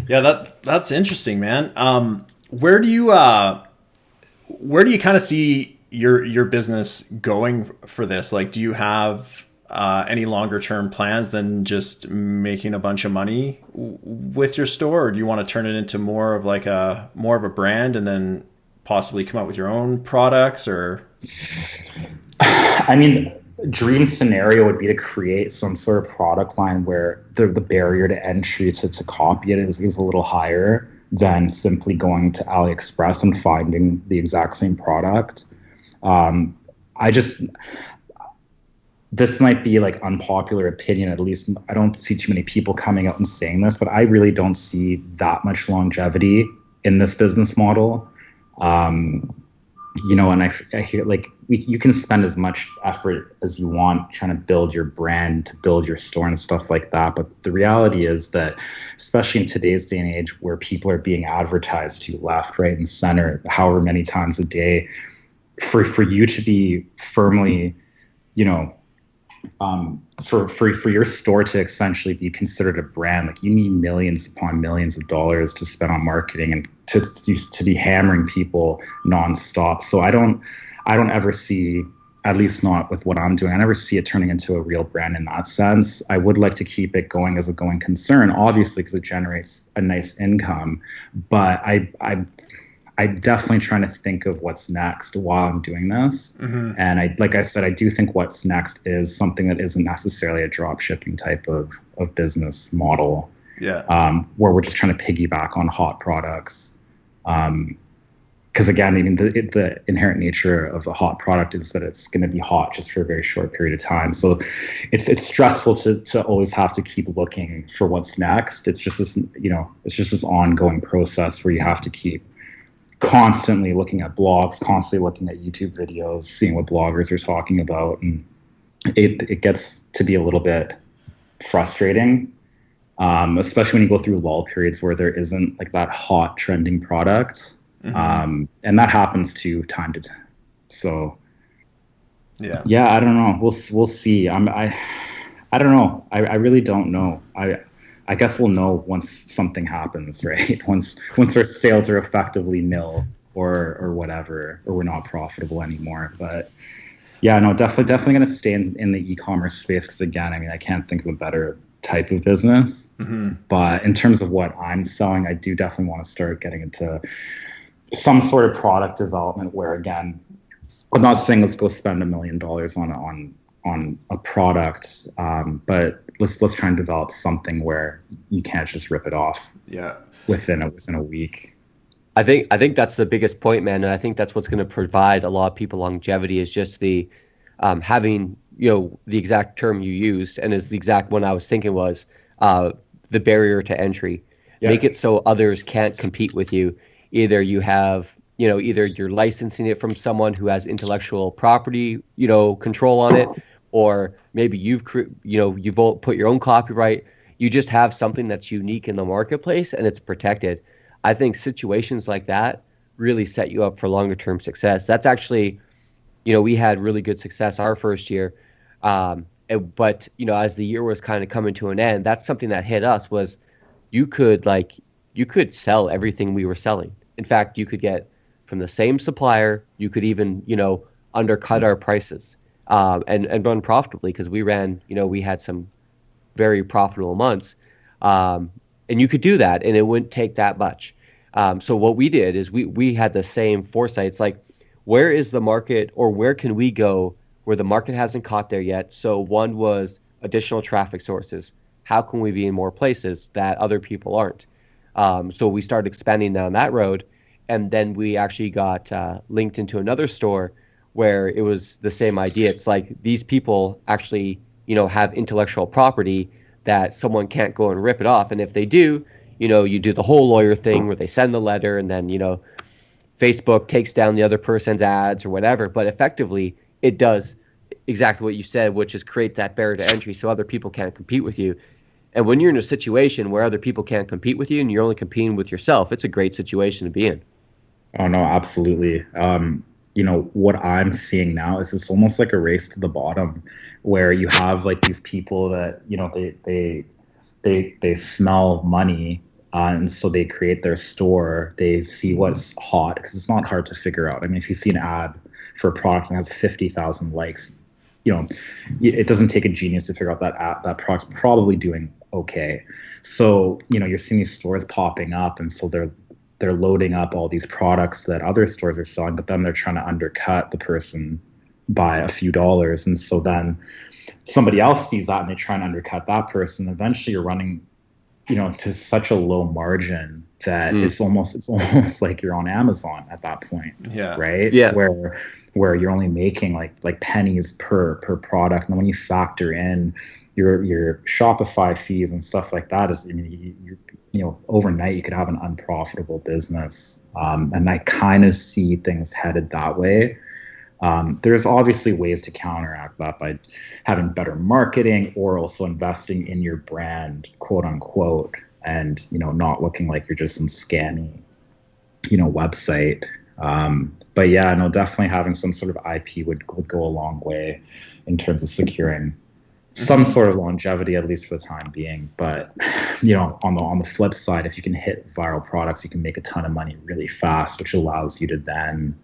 S2: yeah, that's interesting, man. Where do you kind of see your business going for this? Like, do you have any longer term plans than just making a bunch of money with your store, or do you want to turn it into more of a brand and then possibly come up with your own products? Or
S3: I mean, dream scenario would be to create some sort of product line where the barrier to entry to copy it is a little higher than simply going to AliExpress and finding the exact same product. I just, this might be like unpopular opinion, at least I don't see too many people coming out and saying this, but I really don't see that much longevity in this business model. And I hear like you can spend as much effort as you want trying to build your brand, to build your store and stuff like that. But the reality is that, especially in today's day and age where people are being advertised to left, right, and center, however many times a day, for you to be firmly, for your store to essentially be considered a brand, like you need millions upon millions of dollars to spend on marketing and to be hammering people nonstop. So I don't ever see, at least not with what I'm doing, I never see it turning into a real brand in that sense. I would like to keep it going as a going concern, obviously, because it generates a nice income. But I'm definitely trying to think of what's next while I'm doing this. Mm-hmm. And like I said, I do think what's next is something that isn't necessarily a drop shipping type of business model.
S2: Yeah.
S3: Where we're just trying to piggyback on hot products. Because again, even the inherent nature of a hot product is that it's going to be hot just for a very short period of time. So it's stressful to always have to keep looking for what's next. It's just this ongoing process where you have to keep constantly looking at blogs, constantly looking at YouTube videos, seeing what bloggers are talking about. And it gets to be a little bit frustrating, especially when you go through lull periods where there isn't like that hot trending product. Mm-hmm. And that happens to time to time. So yeah, I don't know. We'll see. I don't know. I really don't know. I guess we'll know once something happens, right? Once our sales are effectively nil or whatever, or we're not profitable anymore. But yeah, no, definitely going to stay in the e-commerce space because again, I mean, I can't think of a better type of business. Mm-hmm. But in terms of what I'm selling, I do definitely want to start getting into some sort of product development where, again, I'm not saying let's go spend $1 million on a product, but let's try and develop something where you can't just rip it off.
S2: Yeah.
S3: Within a week.
S1: I think that's the biggest point, man. And I think that's what's going to provide a lot of people longevity is just the having, the exact term you used, and is the exact one I was thinking was the barrier to entry. Yeah. Make it so others can't compete with you. Either you have, either you're licensing it from someone who has intellectual property, control on it, or maybe you've put your own copyright. You just have something that's unique in the marketplace and it's protected. I think situations like that really set you up for longer term success. That's actually, we had really good success our first year. But, as the year was kind of coming to an end, that's something that hit us was you could sell everything we were selling. In fact, you could get from the same supplier, you could even, undercut our prices and run profitably because we ran, we had some very profitable months. And you could do that and it wouldn't take that much. So what we did is we had the same foresight. It's like, where is the market or where can we go where the market hasn't caught there yet? So one was additional traffic sources. How can we be in more places that other people aren't? So we started expanding down that road. And then we actually got linked into another store where it was the same idea. It's like these people actually, have intellectual property that someone can't go and rip it off. And if they do, you do the whole lawyer thing where they send the letter and then, Facebook takes down the other person's ads or whatever. But effectively, it does exactly what you said, which is create that barrier to entry so other people can't compete with you. And when you're in a situation where other people can't compete with you and you're only competing with yourself, it's a great situation to be in.
S3: Oh, no, absolutely. What I'm seeing now is it's almost like a race to the bottom where you have like these people that, they smell money. And so they create their store. They see what's hot because it's not hard to figure out. I mean, if you see an ad for a product that has 50,000 likes, it doesn't take a genius to figure out that product's probably doing okay. So, you're seeing these stores popping up, and so they're loading up all these products that other stores are selling, but then they're trying to undercut the person by a few dollars. And so then somebody else sees that and they try and undercut that person. Eventually you're running, to such a low margin that it's almost like you're on Amazon at that point.
S2: Yeah.
S3: Right.
S1: Yeah.
S3: Where you're only making like pennies per product. And then when you factor in your Shopify fees and stuff like that, overnight you could have an unprofitable business. And I kind of see things headed that way. There's obviously ways to counteract that by having better marketing or also investing in your brand, quote unquote, and, not looking like you're just some scammy, website. But yeah, no, definitely having some sort of IP would go a long way in terms of securing some sort of longevity, at least for the time being. But, on the flip side, if you can hit viral products, you can make a ton of money really fast, which allows you to then,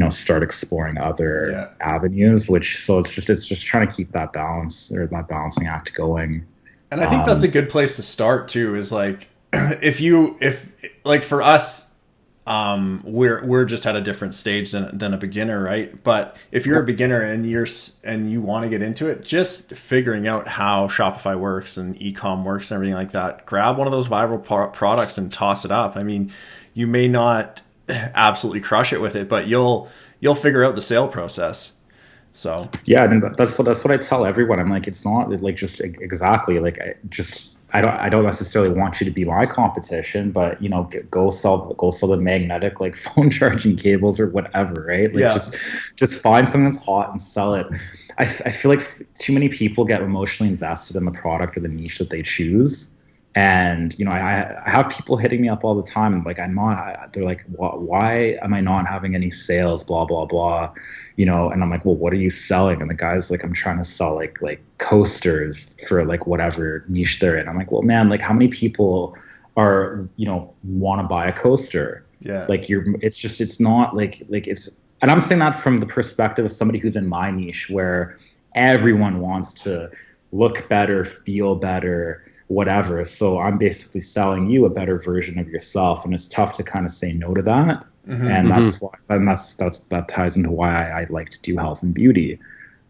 S3: start exploring other avenues, so it's just trying to keep that balance, or that balancing act going.
S2: And I think that's a good place to start too, is like, if for us, we're just at a different stage than a beginner, right? But if you're a beginner and you want to get into it, just figuring out how Shopify works and e-com works and everything like that, grab one of those viral products and toss it up. I mean, you may not absolutely crush it with it, but you'll figure out the sale process. So
S3: yeah, I mean, that's what I tell everyone. I'm like, it's not like just exactly like I don't necessarily want you to be my competition, but go sell the magnetic like phone charging cables or whatever, right? Like just find something that's hot and sell it. I feel like too many people get emotionally invested in the product or the niche that they choose. And, I have people hitting me up all the time, and like, they're like, why am I not having any sales, blah, blah, blah, and I'm like, well, what are you selling? And the guy's like, I'm trying to sell like coasters for like whatever niche they're in. I'm like, well, man, like how many people are, want to buy a coaster? Yeah. Like it's not like it's, and I'm saying that from the perspective of somebody who's in my niche where everyone wants to look better, feel better, whatever. So I'm basically selling you a better version of yourself, and it's tough to kind of say no to that. And that's why, and that ties into why I like to do health and beauty.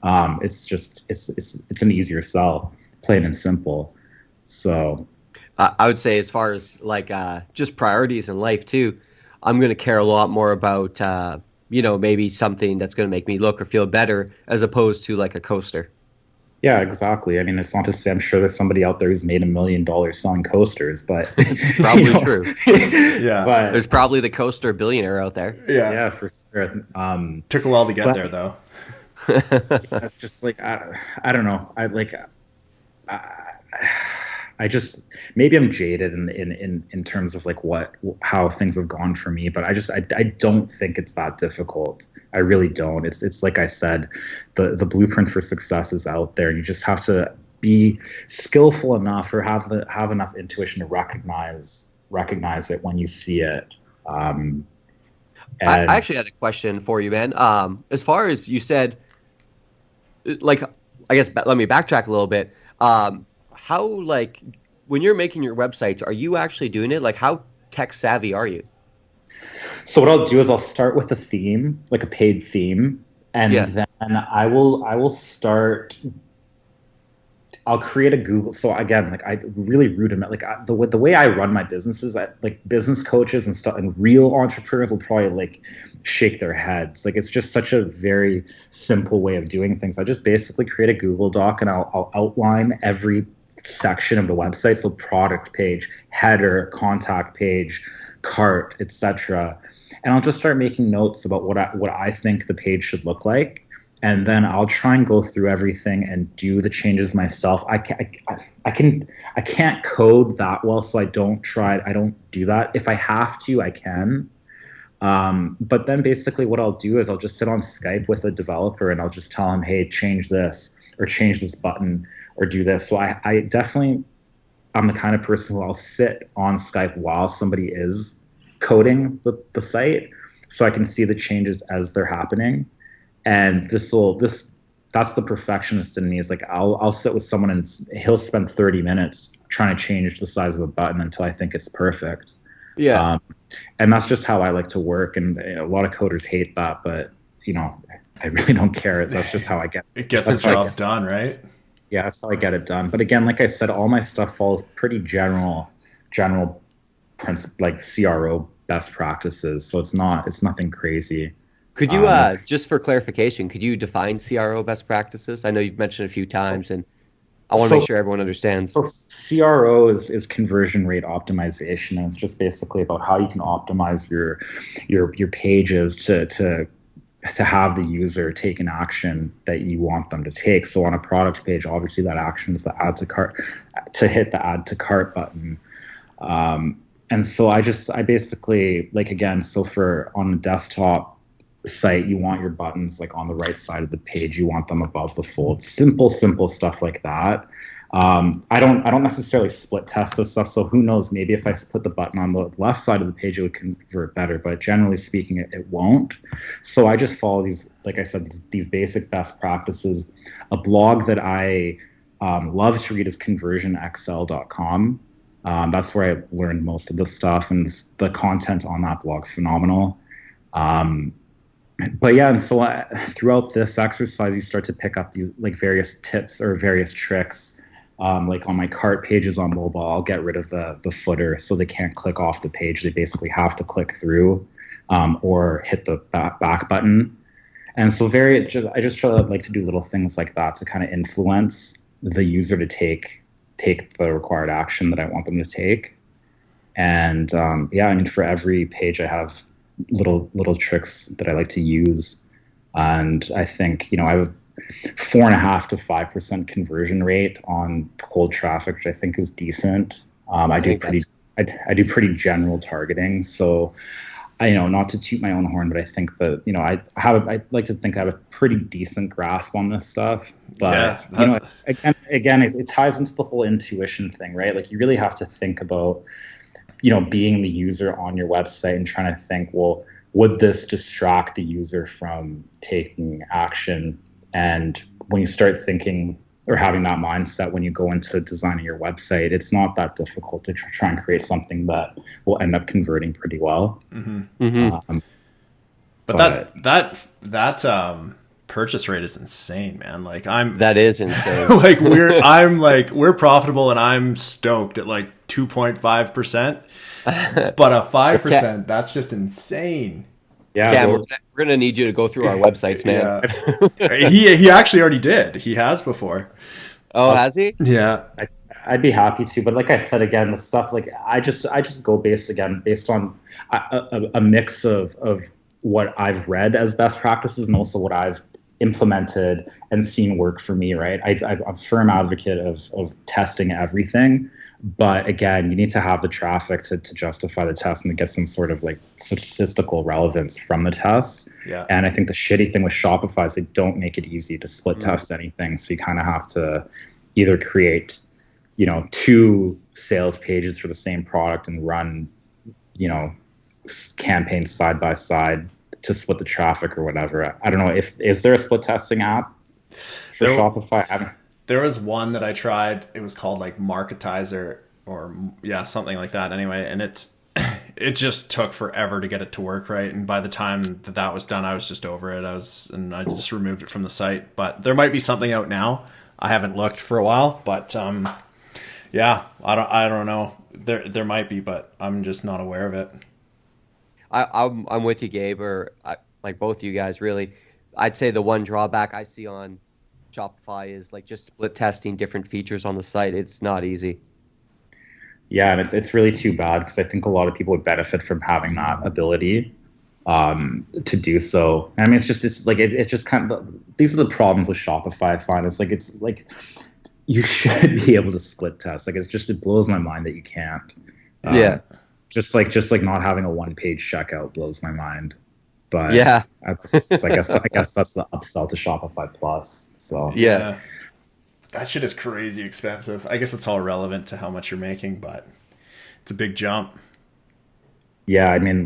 S3: It's an easier sell, plain and simple. So
S1: I would say, as far as like just priorities in life too, I'm going to care a lot more about maybe something that's going to make me look or feel better, as opposed to like a coaster.
S3: Yeah, exactly. I mean, it's not to say, I'm sure there's somebody out there who's made $1 million selling coasters, but
S1: probably true.
S2: Yeah,
S1: but there's probably the coaster billionaire out there.
S3: Yeah, for sure.
S2: Took a while to get there, though.
S3: It's just like I don't know. I just, maybe I'm jaded in terms of like how things have gone for me, but I don't think it's that difficult. I really don't. It's like I said, the blueprint for success is out there. You just have to be skillful enough, or have enough intuition to recognize it when you see it.
S1: I actually had a question for you, man. As far as you said, like, I guess let me backtrack a little bit. How, like, when you're making your websites, are you actually doing it? Like, how tech savvy are you?
S3: So what I'll do is I'll start with a theme, like a paid theme, and then I will start. I'll create a Google. So again, like, I really rudiment, like the way I run my businesses, like business coaches and stuff, and real entrepreneurs will probably like shake their heads. Like, it's just such a very simple way of doing things. I just basically create a Google Doc, and I'll outline every section of the website. So product page, header, contact page, cart, etc. And I'll just start making notes about what I think the page should look like. And then I'll try and go through everything and do the changes myself. I can't code that well, so I don't do that. If I have to, I can. But then basically what I'll do is I'll just sit on Skype with a developer, and I'll just tell him, hey, change this, or change this button, or do this. So I definitely, I'm the kind of person who I'll sit on Skype while somebody is coding the site, so I can see the changes as they're happening. And this that's the perfectionist in me. Is like I'll sit with someone and he'll spend 30 minutes trying to change the size of a button until I think it's perfect.
S1: Yeah.
S3: And that's just how I like to work. And a lot of coders hate that, but I really don't care. That's just how I get
S2: it. Gets the job done, right?
S3: Yeah, that's how I get it done. But again, like I said, all my stuff falls pretty general principle, like CRO best practices. So it's nothing crazy.
S1: Could you, just for clarification, could you define CRO best practices? I know you've mentioned a few times, and I want to make sure everyone understands.
S3: So CRO is conversion rate optimization, and it's just basically about how you can optimize your pages to have the user take an action that you want them to take. So on a product page, obviously that action is to hit the add to cart button. And so I basically, like, again, so for on a desktop site, you want your buttons like on the right side of the page. You want them above the fold. Simple stuff like that. I don't necessarily split test this stuff. So who knows, maybe if I put the button on the left side of the page, it would convert better, but generally speaking, it won't. So I just follow these, like I said, these basic best practices. A blog that I love to read is conversionxl.com. That's where I learned most of the stuff, and the content on that blog's phenomenal. But yeah, and so throughout this exercise, you start to pick up these like various tips or various tricks. Like on my cart pages on mobile, I'll get rid of the footer so they can't click off the page. They basically have to click through or hit the back button. And so I just try to like to do little things like that to kind of influence the user to take the required action that I want them to take. And for every page I have little tricks that I like to use. And I think, I have 4.5 to 5% conversion rate on cold traffic, which I think is decent. I do pretty general targeting. So not to toot my own horn, but I think that, I like to think I have a pretty decent grasp on this stuff. But, again, it ties into the whole intuition thing, right? Like you really have to think about, being the user on your website and trying to think, well, would this distract the user from taking action? And when you start thinking or having that mindset when you go into designing your website, it's not that difficult to try and create something that will end up converting pretty well.
S2: Mm-hmm. Mm-hmm. But that purchase rate is insane, man. Like
S1: that is insane.
S2: Like we're profitable, and I'm stoked at like 2.5%. But a 5%, that's just insane.
S1: Yeah, we're gonna need you to go through our websites, man.
S2: Yeah. he actually already did. He has before.
S1: Oh, has he?
S2: Yeah.
S3: I'd be happy to, but like I said, again, the stuff like I just go based on a mix of what I've read as best practices and also what I've implemented and seen work for me, right? I'm a firm advocate of testing everything, but again, you need to have the traffic to justify the test and to get some sort of like statistical relevance from the test.
S2: Yeah.
S3: And I think the shitty thing with Shopify is they don't make it easy to split test anything. So you kind of have to either create, 2 sales pages for the same product and run, campaigns side by side to split the traffic or whatever. I don't know is there a split testing app for Shopify?
S2: There was one that I tried. It was called like Marketizer or something like that. Anyway, and it just took forever to get it to work right. And by the time that was done, I was just over it. I just removed it from the site. But there might be something out now. I haven't looked for a while, but I don't know. There might be, but I'm just not aware of it.
S1: I'm with you, Gabe, or like both of you guys, really. I'd say the one drawback I see on Shopify is like just split testing different features on the site. It's not easy.
S3: Yeah, and it's really too bad because I think a lot of people would benefit from having that ability to do so. I mean, it's just kind of these are the problems with Shopify. I find it's like you should be able to split test. Like it blows my mind that you can't.
S1: Yeah.
S3: Just like not having a 1-page checkout blows my mind. But
S1: yeah,
S3: so I guess that's the upsell to Shopify Plus. So
S2: yeah, that shit is crazy expensive. I guess it's all relevant to how much you're making, but it's a big jump.
S3: Yeah, I mean,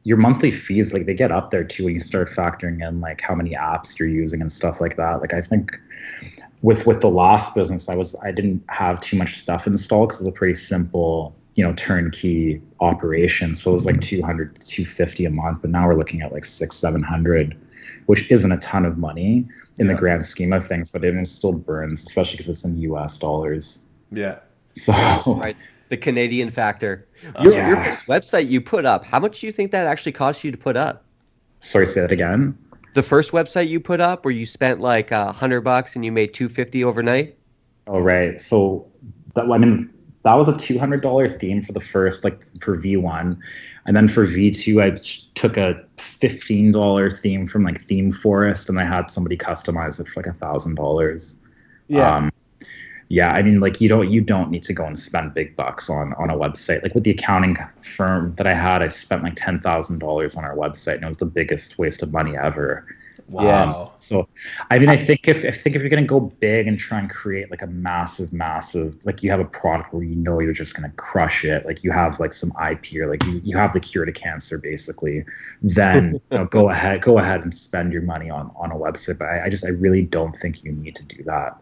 S3: your monthly fees, like they get up there too when you start factoring in like how many apps you're using and stuff like that. Like I think with the last business, I didn't have too much stuff installed because it's a pretty simple, turnkey operation. So it was like 200 to 250 a month, but now we're looking at like 600-700, which isn't a ton of money in the grand scheme of things, but it still burns, especially because it's in US dollars.
S2: Yeah.
S3: So
S1: right, the Canadian factor. Your first website you put up, how much do you think that actually cost you to put up?
S3: Sorry, say that again.
S1: The first website you put up, where you spent like $100 and you made $250 overnight.
S3: Oh, right. So that was a $200 theme for the first, like for V1, and then for V2, I took a $15 theme from like Theme Forest, and I had somebody customize it for like $1,000.
S1: Yeah.
S3: Yeah, I mean, like you don't need to go and spend big bucks on a website. Like with the accounting firm that I had, I spent like $10,000 on our website, and it was the biggest waste of money ever.
S2: Wow.
S3: So, I mean, I think if you're gonna go big and try and create like a massive, like you have a product where you're just gonna crush it, like you have like some IP or like you have the cure to cancer basically, then go ahead and spend your money on a website. But I really don't think you need to do that.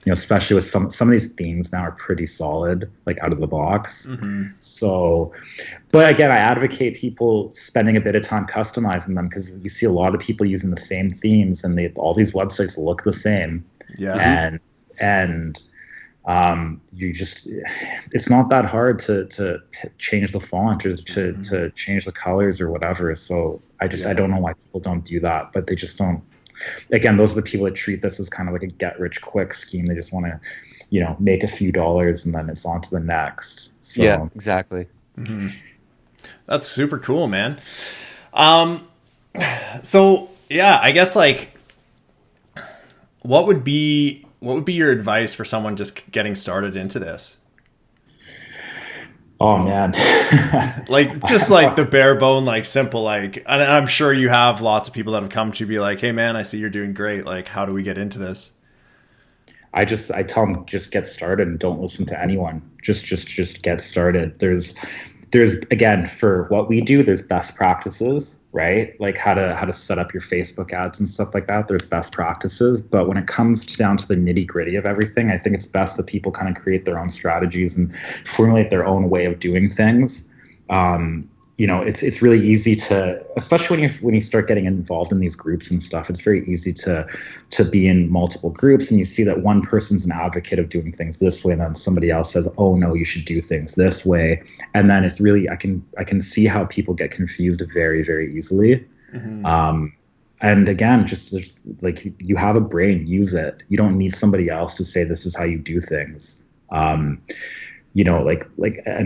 S3: Especially with some of these themes now are pretty solid, like out of the box.
S2: Mm-hmm.
S3: So, but again, I advocate people spending a bit of time customizing them, because you see a lot of people using the same themes, and all these websites look the same.
S2: Yeah.
S3: And you just, it's not that hard to change the font or to change the colors or whatever. So I don't know why people don't do that, but they just don't. Again, those are the people that treat this as kind of like a get-rich-quick scheme. They just want to, make a few dollars and then it's on to the next. So,
S1: yeah, exactly.
S2: Mm-hmm. That's super cool, man. So yeah, I guess like, what would be your advice for someone just getting started into this?
S3: Oh man.
S2: Like just like the bare bone, like simple, like, and I'm sure you have lots of people that have come to be like, hey man, I see you're doing great. Like, how do we get into this?
S3: I tell them, just get started and don't listen to anyone. Just get started. There's again, for what we do, there's best practices, right? Like how to set up your Facebook ads and stuff like that. There's best practices, but when it comes down to the nitty gritty of everything, I think it's best that people kind of create their own strategies and formulate their own way of doing things. It's really easy to, especially when you start getting involved in these groups and stuff, it's very easy to be in multiple groups, and you see that one person's an advocate of doing things this way, and then somebody else says, oh no, you should do things this way. And then it's really, I can see how people get confused very, very easily. Mm-hmm. And again, just like you have a brain, use it. You don't need somebody else to say this is how you do things. And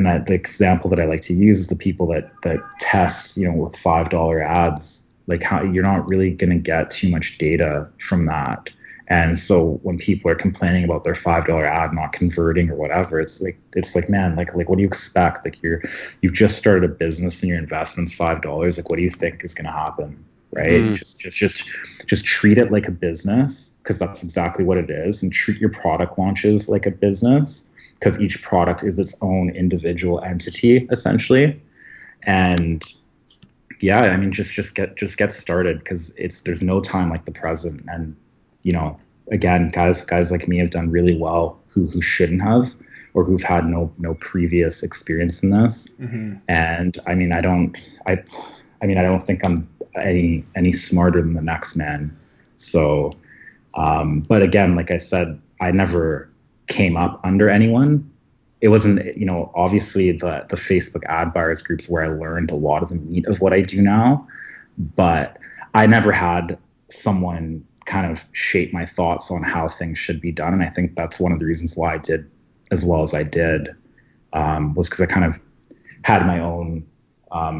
S3: that the example that I like to use is the people that test, with $5 ads, like how you're not really going to get too much data from that. And so when people are complaining about their $5 ad not converting or whatever, it's like, man, like what do you expect? Like you've just started a business and your investment's $5. Like, what do you think is going to happen? Right. Just treat it like a business, because that's exactly what it is. And treat your product launches like a business, because each product is its own individual entity, essentially. And yeah, I mean, just get started, because there's no time like the present. And again, guys like me have done really well who shouldn't have, or who've had no previous experience in this. Mm-hmm. And I mean, I don't think I'm any smarter than the next man. So, but again, like I said, I never came up under anyone. It wasn't, obviously the Facebook ad buyers groups where I learned a lot of the meat of what I do now, but I never had someone kind of shape my thoughts on how things should be done. And I think that's one of the reasons why I did as well as I did, was because I kind of had my own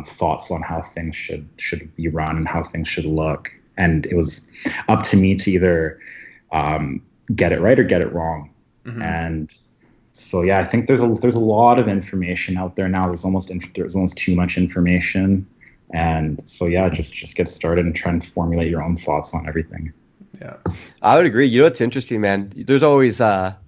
S3: thoughts on how things should be run and how things should look. And it was up to me to either get it right or get it wrong. Mm-hmm. And so, yeah, I think there's a lot of information out there now. There's almost too much information. And so, yeah, just get started and try and formulate your own thoughts on everything.
S2: Yeah,
S1: I would agree. It's interesting, man. There's always, a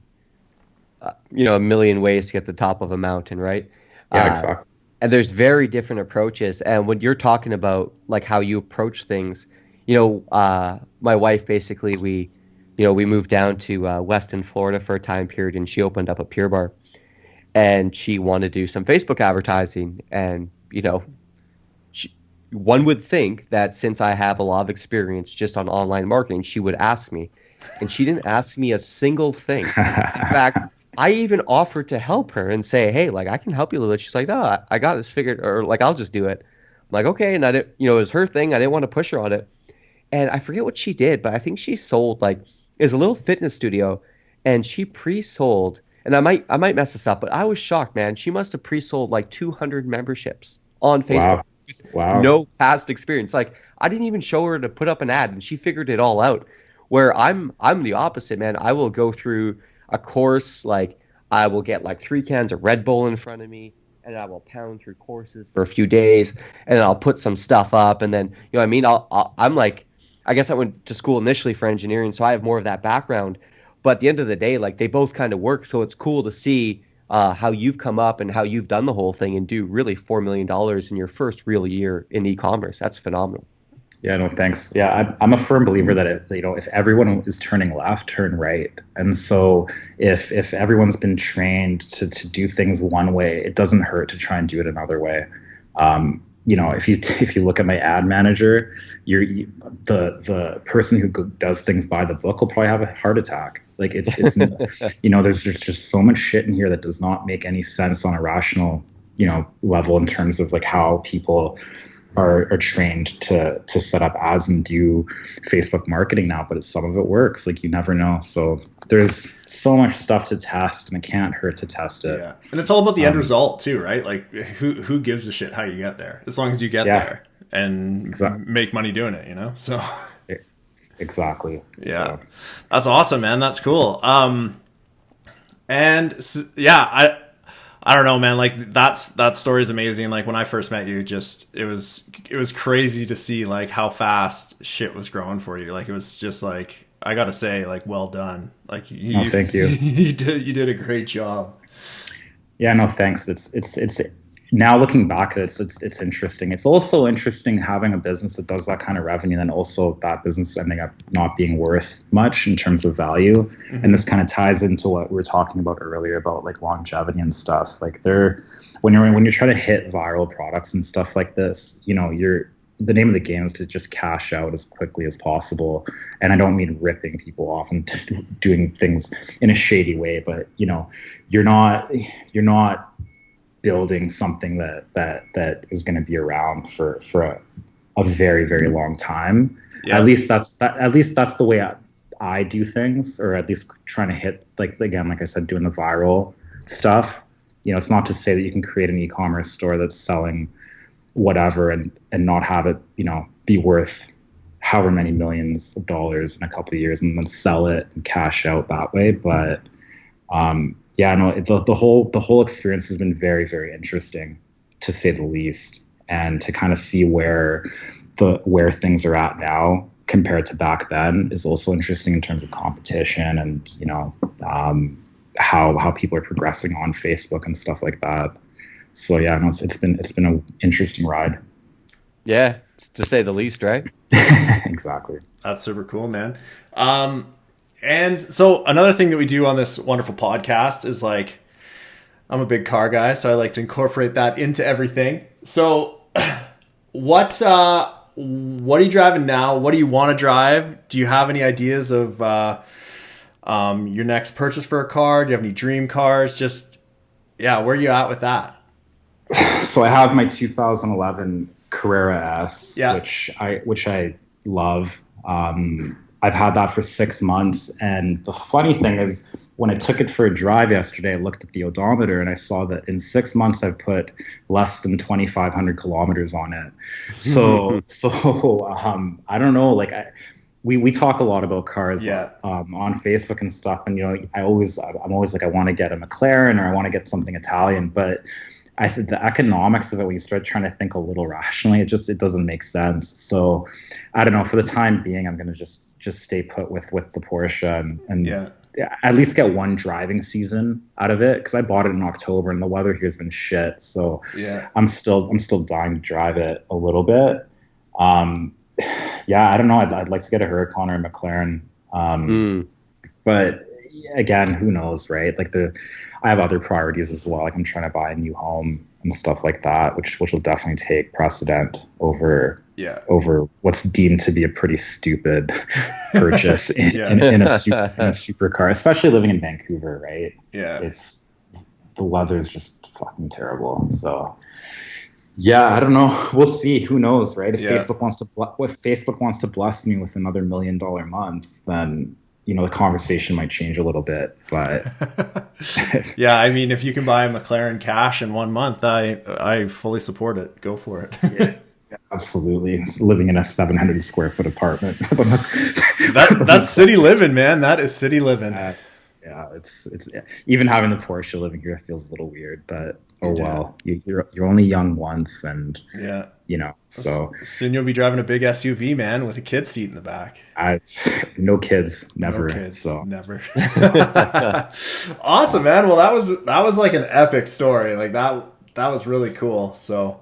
S1: million ways to get to the top of a mountain, right?
S3: Yeah, exactly.
S1: and there's very different approaches. And when you're talking about like how you approach things, my wife basically we moved down to Weston, Florida for a time period, and she opened up a Pure Bar, and she wanted to do some Facebook advertising, and one would think that since I have a lot of experience just on online marketing, she would ask me, and she didn't ask me a single thing. In fact, I even offered to help her and say, hey, like I can help you a little bit. She's like, no, I got this figured, or like I'll just do it. I'm like, okay, and I didn't, it was her thing. I didn't want to push her on it, and I forget what she did, but I think she sold like is a little fitness studio, and she pre-sold. And I might mess this up, but I was shocked, man. She must have pre-sold like 200 memberships on Facebook.
S3: Wow.
S1: No past experience. Like I didn't even show her to put up an ad, and she figured it all out. Where I'm the opposite, man. I will go through a course, like I will get like 3 cans of Red Bull in front of me, and I will pound through courses for a few days, and then I'll put some stuff up, and then what I mean. I'm like, I guess I went to school initially for engineering, so I have more of that background. But at the end of the day, like they both kind of work, so it's cool to see how you've come up and how you've done the whole thing and do really $4 million in your first real year in e-commerce. That's phenomenal.
S3: Yeah, no, thanks. Yeah, I'm a firm believer that if everyone is turning left, turn right. And so if everyone's been trained to do things one way, it doesn't hurt to try and do it another way. If you look at my ad manager, the person who does things by the book will probably have a heart attack. Like it's there's just so much shit in here that does not make any sense on a rational level in terms of like how people are trained to set up ads and do Facebook marketing now, but some of it works. Like you never know. So there's so much stuff to test, and it can't hurt to test it.
S2: Yeah, and it's all about the end result too, right? Like who gives a shit how you get there, as long as you get there and make money doing it, So
S3: exactly.
S2: Yeah, so. That's awesome, man. That's cool. I don't know, man. Like that story is amazing. Like when I first met you, it was crazy to see like how fast shit was growing for you. Like it was just like, I gotta say, like, well done. Like
S3: thank you.
S2: You did a great job.
S3: Yeah, no, thanks. It's now looking back at it, it's interesting. It's also interesting having a business that does that kind of revenue, and also that business ending up not being worth much in terms of value. Mm-hmm. And this kind of ties into what we were talking about earlier about like longevity and stuff. Like when you're trying to hit viral products and stuff like this, the name of the game is to just cash out as quickly as possible. And I don't mean ripping people off and doing things in a shady way, but you're not building something that is going to be around for a very, very long time. Yeah. At least that's the way I do things, or at least trying to hit, like, again, like I said, doing the viral stuff. It's not to say that you can create an e-commerce store that's selling whatever and not have it, be worth however many millions of dollars in a couple of years and then sell it and cash out that way. But, the whole experience has been very, very interesting, to say the least, and to kind of see where things are at now compared to back then is also interesting in terms of competition and how people are progressing on Facebook and stuff like that. So yeah, no, it's been an interesting ride.
S1: Yeah, to say the least, right?
S3: Exactly.
S2: That's super cool, man. And so another thing that we do on this wonderful podcast is, like, I'm a big car guy, so I like to incorporate that into everything. So what are you driving now? What do you want to drive? Do you have any ideas of your next purchase for a car? Do you have any dream cars? Where are you at with that?
S3: So I have my 2011 Carrera S,
S2: yeah,
S3: which I love. I've had that for 6 months, and the funny thing is, when I took it for a drive yesterday, I looked at the odometer and I saw that in 6 months I've put less than 2,500 kilometers on it. So I don't know. Like we talk a lot about cars on Facebook and stuff, and I'm always like, I want to get a McLaren or I want to get something Italian, but I think the economics of it, when you start trying to think a little rationally, it doesn't make sense. So I don't know. For the time being, I'm going to just stay put with the Porsche and at least get one driving season out of it, because I bought it in October and the weather here has been shit. So
S2: Yeah.
S3: I'm still dying to drive it a little bit. Yeah, I don't know. I'd like to get a Huracan or a McLaren. But again, who knows, right? Like I have other priorities as well. Like I'm trying to buy a new home and stuff like that, which will definitely take precedent over what's deemed to be a pretty stupid purchase in a supercar, especially living in Vancouver, right?
S2: Yeah.
S3: The weather is just fucking terrible. So yeah, I don't know. We'll see. Who knows, right? If Facebook wants to bless me with another $1 million month, then the conversation might change a little bit. But
S2: yeah, I mean, if you can buy a McLaren cash in 1 month, I fully support it. Go for it.
S3: Yeah, absolutely. It's living in a 700 square foot apartment.
S2: That's city living, man. That is city living.
S3: Yeah, it's even having the Porsche living here feels a little weird, but well, you're only young once, and so
S2: soon you'll be driving a big SUV, man, with a kid seat in the back.
S3: No kids, never.
S2: No kids,
S3: so
S2: never. Awesome, man. Well, that was like an epic story. Like that was really cool. So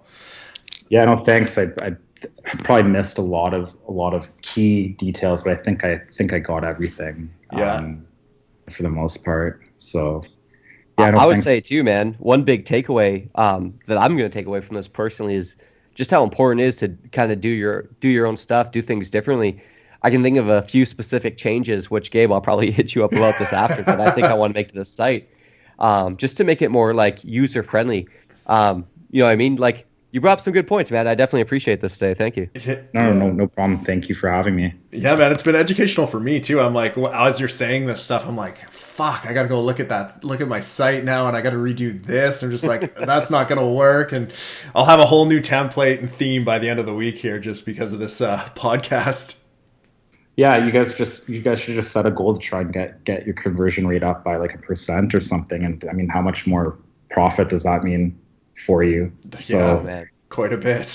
S3: yeah, no, thanks. I probably missed a lot of key details, but I think I got everything.
S2: Yeah.
S3: For the most part. So
S1: yeah, I would say too, man, one big takeaway that I'm going to take away from this personally is just how important it is to kind of do your own stuff, do things differently. I can think of a few specific changes, which Gabe, I'll probably hit you up about this after, but I think I want to make to the site just to make it more like user friendly. You know what I mean? Like, you brought up some good points, man. I definitely appreciate this today. Thank you.
S3: No problem. Thank you for having me.
S2: Yeah, man, it's been educational for me too. I'm like, as you're saying this stuff, I'm like, fuck, I got to go look at my site now, and I got to redo this. I'm just like, that's not going to work. And I'll have a whole new template and theme by the end of the week here, just because of this podcast.
S3: Yeah, you guys should just set a goal to try and get your conversion rate up by like 1% or something. And I mean, how much more profit does that mean for you? So
S2: yeah, man, quite a bit.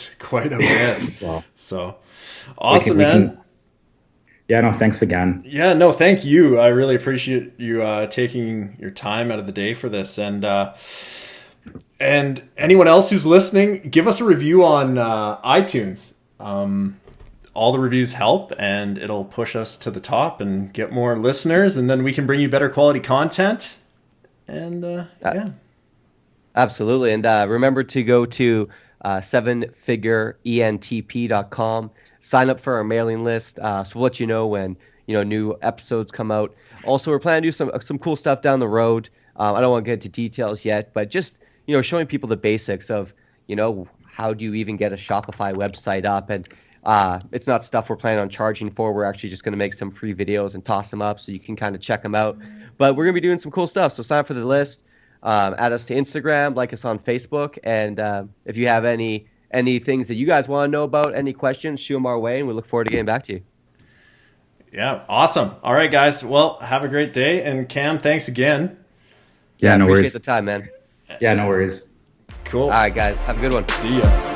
S2: So awesome,
S3: man. Yeah, no, thanks again.
S2: Yeah, no, thank you. I really appreciate you taking your time out of the day for this. And anyone else who's listening, give us a review on iTunes. All the reviews help, and it'll push us to the top and get more listeners, and then we can bring you better quality content. And yeah.
S1: Absolutely. And remember to go to 7figureentp.com, sign up for our mailing list. So we'll let you know when new episodes come out. Also, we're planning to do some cool stuff down the road. I don't want to get into details yet, but just showing people the basics of how do you even get a Shopify website up. And it's not stuff we're planning on charging for. We're actually just going to make some free videos and toss them up so you can kind of check them out. But we're going to be doing some cool stuff. So sign up for the list. Add us to Instagram, like us on Facebook, and if you have any things that you guys want to know about, any questions, shoot them our way, and we look forward to getting back to you.
S2: Yeah, awesome. All right, guys. Well, have a great day, and Cam, thanks again.
S3: Yeah, no worries.
S1: Appreciate the time, man.
S3: Yeah, no worries.
S2: Cool.
S1: All right, guys. Have a good one.
S2: See ya.